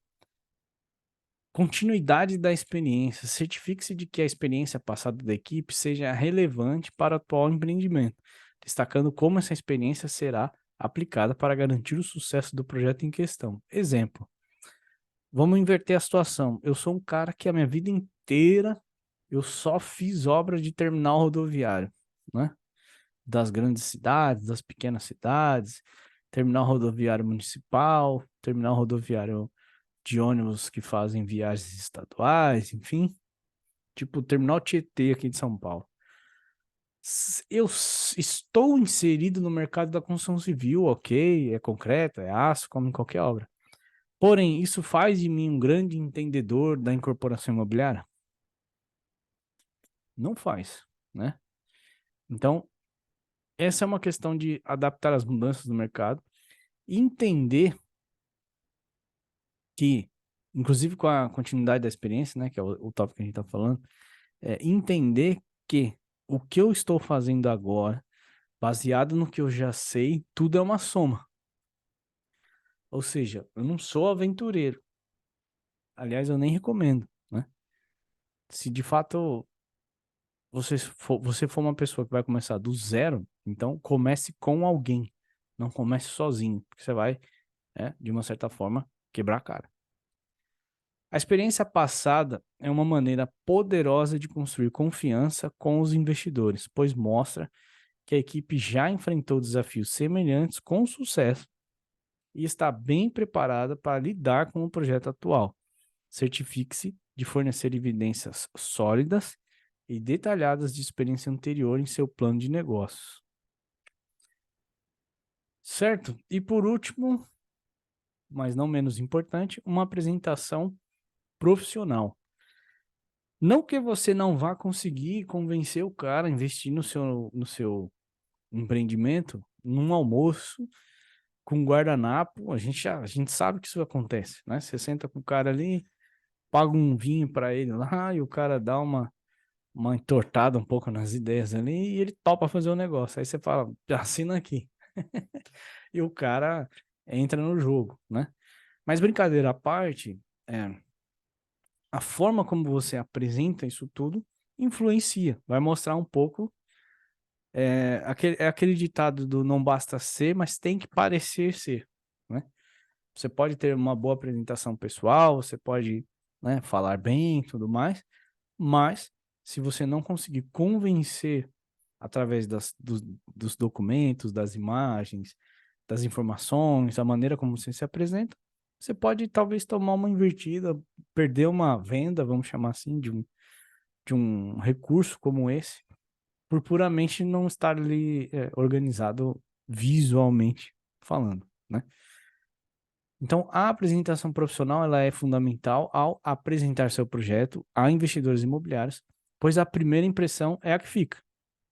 Continuidade da experiência. Certifique-se de que a experiência passada da equipe seja relevante para o atual empreendimento, destacando como essa experiência será aplicada para garantir o sucesso do projeto em questão. Exemplo, Vamos inverter a situação. Eu sou um cara que a minha vida inteira eu só fiz obra de terminal rodoviário, né? Das grandes cidades, das pequenas cidades, terminal rodoviário municipal, terminal rodoviário de ônibus que fazem viagens estaduais, enfim, tipo o terminal Tietê aqui de São Paulo. Estou inserido no mercado da construção civil, ok, é concreto, é aço, como em qualquer obra. Porém, isso faz de mim um grande entendedor da incorporação imobiliária? Não faz, né? Então, essa é uma questão de adaptar as mudanças do mercado e entender que, inclusive com a continuidade da experiência, né, que é o tópico que a gente está falando, entender que o que eu estou fazendo agora, baseado no que eu já sei, tudo é uma soma. Ou seja, eu não sou aventureiro. Aliás, eu nem recomendo, né? Se de fato você for uma pessoa que vai começar do zero, então comece com alguém. Não comece sozinho, porque você vai, de uma certa forma, quebrar a cara. A experiência passada é uma maneira poderosa de construir confiança com os investidores, pois mostra que a equipe já enfrentou desafios semelhantes com sucesso e está bem preparada para lidar com o projeto atual. Certifique-se de fornecer evidências sólidas e detalhadas de experiência anterior em seu plano de negócios. Certo? E por último, mas não menos importante, uma apresentação profissional. Não que você não vá conseguir convencer o cara a investir no seu empreendimento, num almoço, com guardanapo, a gente sabe que isso acontece, né? Você senta com o cara ali, paga um vinho para ele lá e o cara dá uma entortada um pouco nas ideias ali e ele topa fazer o negócio. Aí você fala, assina aqui. E o cara entra no jogo, né? Mas brincadeira à parte, a forma como você apresenta isso tudo influencia, vai mostrar um pouco. Aquele ditado do não basta ser, mas tem que parecer ser, né? Você pode ter uma boa apresentação pessoal, você pode, né, falar bem e tudo mais, mas se você não conseguir convencer através dos documentos, das imagens, das informações, a maneira como você se apresenta, você pode talvez tomar uma invertida, perder uma venda, vamos chamar assim, de um recurso como esse, por puramente não estar ali organizado visualmente falando, né? Então, a apresentação profissional ela é fundamental ao apresentar seu projeto a investidores imobiliários, pois a primeira impressão é a que fica.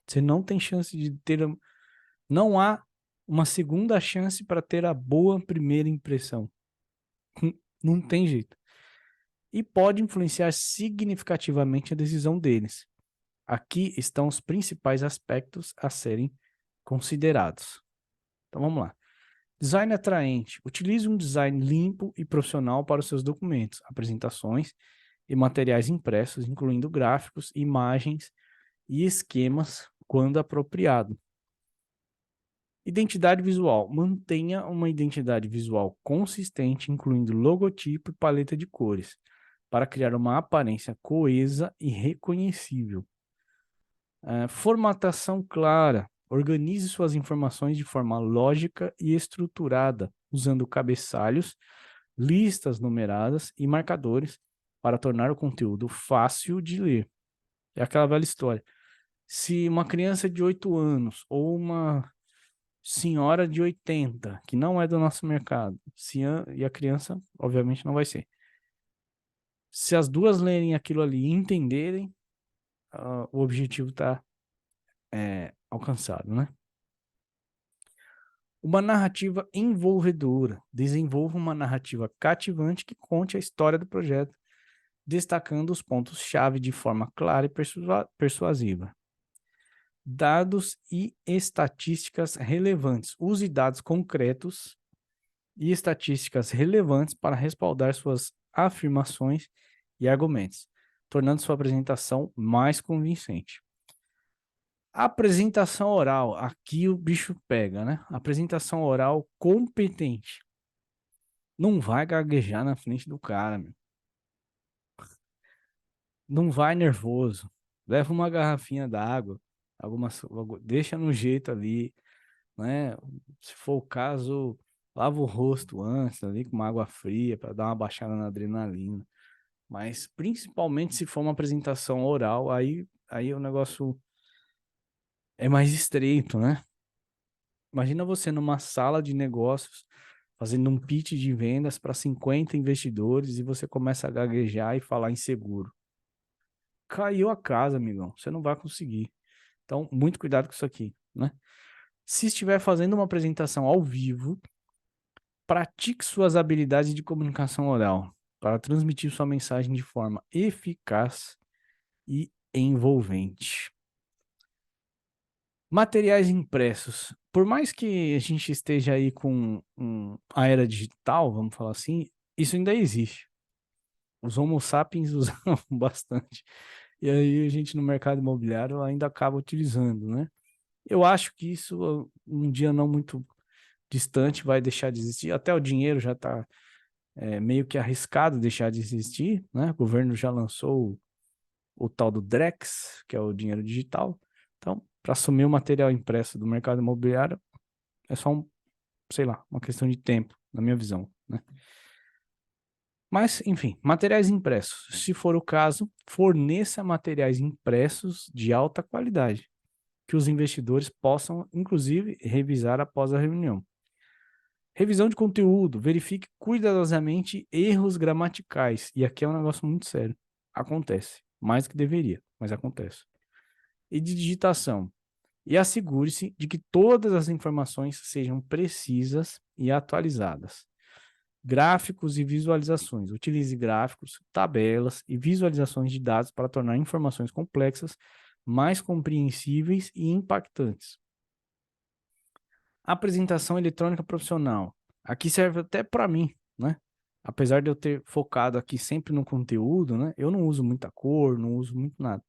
Você não tem chance de ter, não há uma segunda chance para ter a boa primeira impressão. Não tem jeito. E pode influenciar significativamente a decisão deles. Aqui estão os principais aspectos a serem considerados. Então vamos lá. Design atraente. Utilize um design limpo e profissional para os seus documentos, apresentações e materiais impressos, incluindo gráficos, imagens e esquemas, quando apropriado. Identidade visual. Mantenha uma identidade visual consistente, incluindo logotipo e paleta de cores, para criar uma aparência coesa e reconhecível. Formatação clara. Organize suas informações de forma lógica e estruturada, usando cabeçalhos, listas numeradas e marcadores para tornar o conteúdo fácil de ler. É aquela velha história. Se uma criança de 8 anos ou uma senhora de 80, que não é do nosso mercado, e a criança, obviamente, não vai ser. Se as duas lerem aquilo ali e entenderem, o objetivo está alcançado, né? Uma narrativa envolvedora. Desenvolva uma narrativa cativante que conte a história do projeto, destacando os pontos-chave de forma clara e persuasiva. Dados e estatísticas relevantes. Use dados concretos e estatísticas relevantes para respaldar suas afirmações e argumentos, tornando sua apresentação mais convincente. Apresentação oral, aqui o bicho pega, né? Apresentação oral competente. Não vai gaguejar na frente do cara, meu. Não vai nervoso. Leva uma garrafinha d'água, deixa no jeito ali, né? Se for o caso, lava o rosto antes ali com uma água fria para dar uma baixada na adrenalina. Mas principalmente se for uma apresentação oral, aí o negócio é mais estreito, né? Imagina você numa sala de negócios fazendo um pitch de vendas para 50 investidores e você começa a gaguejar e falar inseguro. Caiu a casa, amigão. Você não vai conseguir. Então, muito cuidado com isso aqui, né? Se estiver fazendo uma apresentação ao vivo, pratique suas habilidades de comunicação oral para transmitir sua mensagem de forma eficaz e envolvente. Materiais impressos. Por mais que a gente esteja aí com a era digital, vamos falar assim, isso ainda existe. Os Homo sapiens usavam bastante. E aí a gente no mercado imobiliário ainda acaba utilizando, né? Eu acho que isso um dia não muito distante vai deixar de existir. Até o dinheiro já está meio que arriscado deixar de existir, né? O governo já lançou o tal do Drex, que é o dinheiro digital. Então, para assumir o material impresso do mercado imobiliário, é só sei lá, uma questão de tempo, na minha visão, né? Mas, enfim, materiais impressos. Se for o caso, forneça materiais impressos de alta qualidade, que os investidores possam, inclusive, revisar após a reunião. Revisão de conteúdo. Verifique cuidadosamente erros gramaticais. E aqui é um negócio muito sério. Acontece. Mais do que deveria, mas acontece. E de digitação. E assegure-se de que todas as informações sejam precisas e atualizadas. Gráficos e visualizações. Utilize gráficos, tabelas e visualizações de dados para tornar informações complexas mais compreensíveis e impactantes. Apresentação eletrônica profissional. Aqui serve até para mim, né? Apesar de eu ter focado aqui sempre no conteúdo, né? Eu não uso muita cor, não uso muito nada.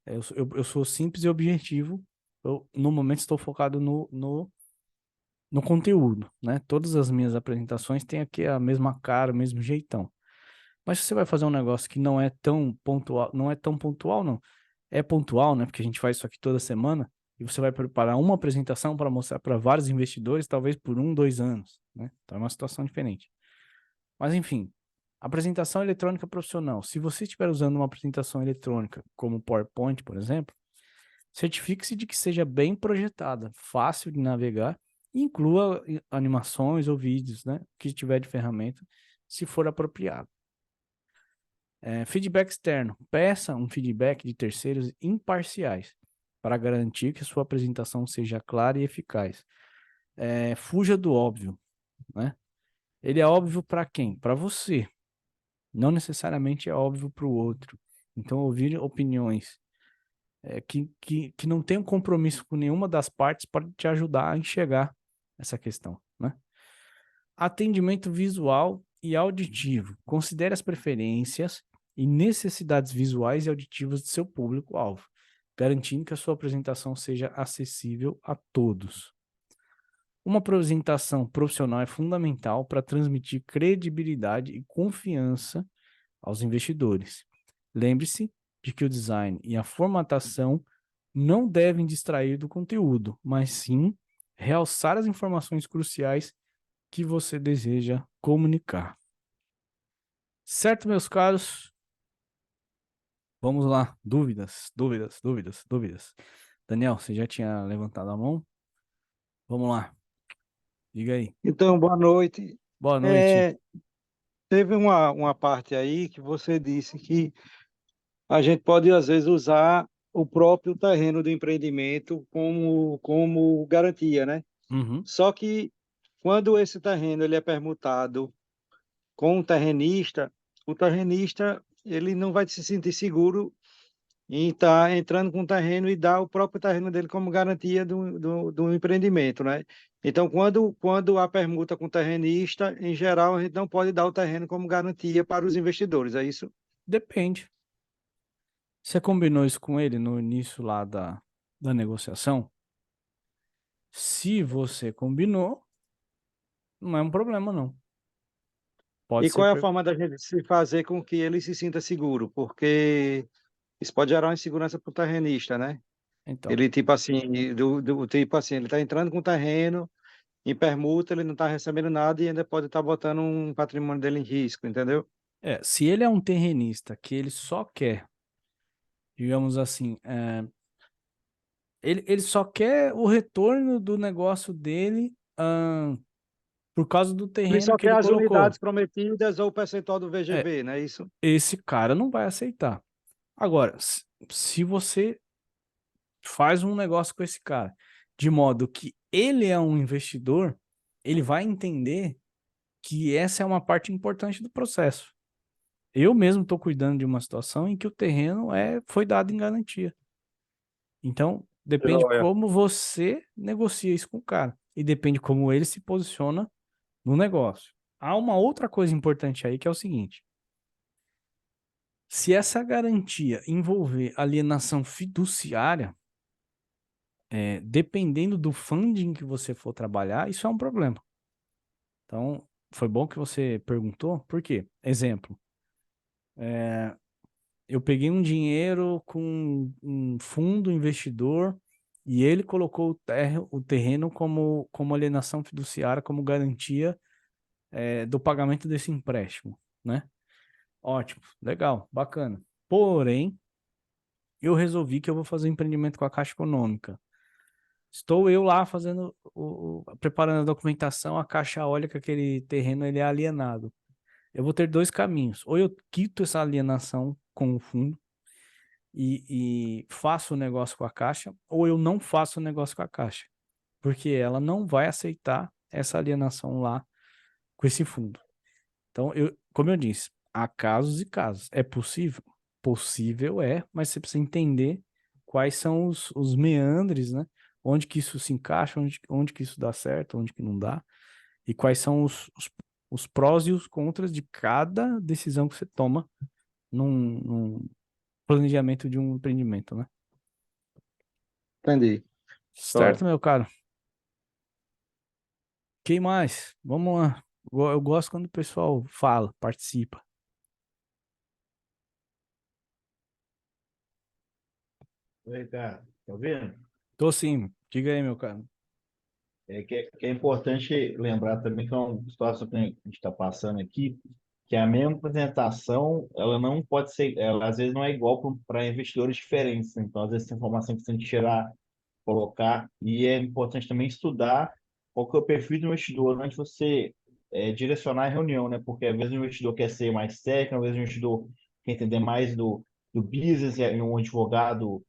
Eu sou simples e objetivo. Eu, no momento, estou focado no conteúdo, né? Todas as minhas apresentações têm aqui a mesma cara, o mesmo jeitão. Mas se você vai fazer um negócio que não é tão pontual, não é tão pontual, não. É pontual, né? Porque a gente faz isso aqui toda semana e você vai preparar uma apresentação para mostrar para vários investidores, talvez por 1, 2 anos, né? Então é uma situação diferente. Mas enfim, apresentação eletrônica profissional. Se você estiver usando uma apresentação eletrônica, como PowerPoint, por exemplo, certifique-se de que seja bem projetada, fácil de navegar e inclua animações ou vídeos, né? Que tiver de ferramenta, se for apropriado. Feedback externo. Peça um feedback de terceiros imparciais para garantir que sua apresentação seja clara e eficaz. Fuja do óbvio, né? Ele é óbvio para quem? Para você. Não necessariamente é óbvio para o outro. Então, ouvir opiniões que não tenham compromisso com nenhuma das partes pode te ajudar a enxergar essa questão, né? Atendimento visual e auditivo. Considere as preferências e necessidades visuais e auditivas de seu público-alvo, garantindo que a sua apresentação seja acessível a todos. Uma apresentação profissional é fundamental para transmitir credibilidade e confiança aos investidores. Lembre-se de que o design e a formatação não devem distrair do conteúdo, mas sim realçar as informações cruciais que você deseja comunicar. Certo, meus caros? Vamos lá. Dúvidas, dúvidas, dúvidas, dúvidas. Daniel, você já tinha levantado a mão? Vamos lá. Diga aí. Então, boa noite. Boa noite. É, teve uma parte aí que você disse que a gente pode, às vezes, usar o próprio terreno do empreendimento como garantia, né? Uhum. Só que quando esse terreno ele é permutado com o terrenista ele não vai se sentir seguro em estar entrando com o terreno e dar o próprio terreno dele como garantia do empreendimento, né? Então, quando há permuta com o terrenista, em geral, a gente não pode dar o terreno como garantia para os investidores, é isso? Depende. Você combinou isso com ele no início lá da negociação? Se você combinou, não é um problema, não. Pode E ser. qual é a forma da gente se fazer com que ele se sinta seguro? Porque isso pode gerar uma insegurança para o terrenista, né? Então, Ele, tipo assim, tipo assim, ele está entrando com o terreno, em permuta, ele não está recebendo nada e ainda pode estar botando um patrimônio dele em risco, entendeu? se ele é um terrenista que ele só quer, digamos assim, ele só quer o retorno do negócio dele, por causa do Ele terreno só que quer ele as colocou. unidades prometidas ou o percentual do É, VGV, não é isso? esse cara não vai aceitar. Agora, se você faz um negócio com esse cara, de modo que ele é um investidor, ele vai entender que essa é uma parte importante do processo. Eu mesmo estou cuidando de uma situação em que o terreno foi dado em garantia. Então, depende Joia. como você negocia isso com o cara. E depende como ele se posiciona no negócio. Há uma outra coisa importante aí que é o seguinte: se essa garantia envolver alienação fiduciária, dependendo do funding que você for trabalhar, isso é um problema. Então, foi bom que você perguntou, por quê? Exemplo, eu peguei um dinheiro com um fundo investidor e ele colocou o terreno como alienação fiduciária, como garantia, do pagamento desse empréstimo, né? Ótimo, legal, bacana. Porém, eu resolvi que eu vou fazer um empreendimento com a Caixa Econômica. Estou eu lá fazendo, preparando a documentação, a Caixa olha que aquele terreno ele é alienado. Eu vou ter dois caminhos. Ou eu quito essa alienação com o fundo e faço o negócio com a Caixa, ou eu não faço o negócio com a Caixa, porque ela não vai aceitar essa alienação lá com esse fundo. Então, como eu disse, há casos e casos. É possível? Possível é, mas você precisa entender quais são os meandres, né? Onde que isso se encaixa, onde que isso dá certo, onde que não dá, e quais são os prós e os contras de cada decisão que você toma num planejamento de um empreendimento, né? Entendi. Joia. Certo, meu caro? Quem mais? Vamos lá. Eu gosto quando o pessoal fala, participa. Oi, cara, tá ouvindo? Tô sim. Diga aí, meu caro. Que é importante lembrar também que é uma situação que a gente está passando aqui, que a mesma apresentação, ela não pode ser, ela às vezes não é igual para investidores diferentes. Então, às vezes, essa informação que você tem que tirar, colocar, e é importante também estudar qual que é o perfil do investidor antes de você direcionar a reunião, né? Porque às vezes o investidor quer ser mais técnico, às vezes o investidor quer entender mais do business, e um advogado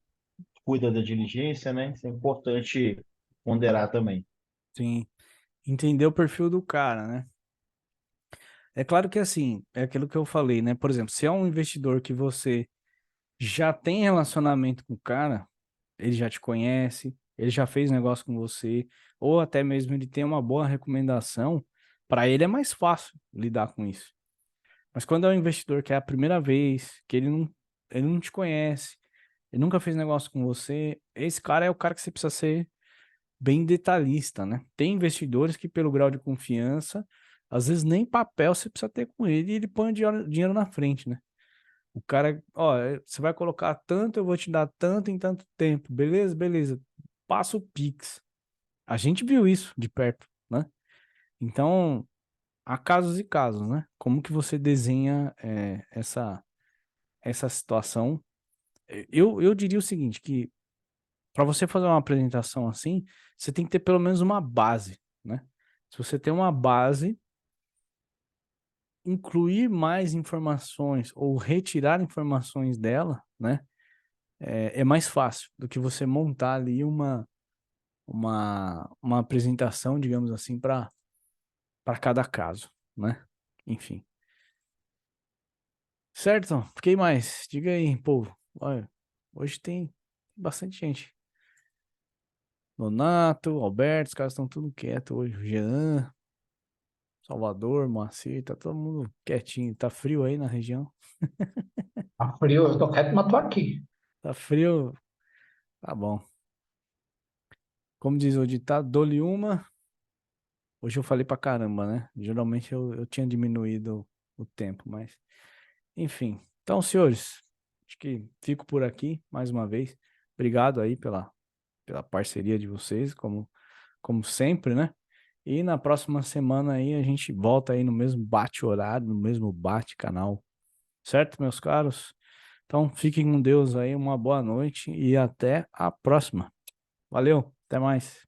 cuida da diligência, né? Isso é importante ponderar também. Sim. Entender o perfil do cara, né? É claro que assim, é aquilo que eu falei, né? Por exemplo, se é um investidor que você já tem relacionamento com o cara, ele já te conhece, ele já fez negócio com você, ou até mesmo ele tem uma boa recomendação, para ele é mais fácil lidar com isso. Mas quando é um investidor que é a primeira vez, que ele não te conhece, ele nunca fez negócio com você, esse cara é o cara que você precisa ser bem detalhista, né? Tem investidores que, pelo grau de confiança, às vezes nem papel você precisa ter com ele e ele põe o dinheiro na frente, né? O cara, ó, você vai colocar tanto, eu vou te dar tanto em tanto tempo, beleza? Beleza. Passa o Pix. A gente viu isso de perto, né? Então, há casos e casos, né? Como que você desenha essa situação? Eu diria o seguinte, que para você fazer uma apresentação assim, você tem que ter pelo menos uma base, né? Se você tem uma base, incluir mais informações ou retirar informações dela, né? É mais fácil do que você montar ali uma apresentação, digamos assim, para cada caso, né? Enfim. Certo? Quem mais? Diga aí, povo. Olha, hoje tem bastante gente. Nonato, Alberto, os caras estão tudo quietos hoje. Jean, Salvador, Moacir, tá todo mundo quietinho. Tá frio aí na região? Tá frio, eu tô quieto, mas tô aqui. Tá frio? Tá bom. Como diz o ditado, dou-lhe uma, Hoje eu falei pra caramba, né? Geralmente eu tinha diminuído o tempo, mas enfim. Então, senhores, acho que fico por aqui mais uma vez. Obrigado aí pela parceria de vocês, como sempre, né? E na próxima semana aí a gente volta aí no mesmo bate-horário, no mesmo bate-canal. Certo, meus caros? Então, fiquem com Deus aí, uma boa noite e até a próxima. Valeu, até mais.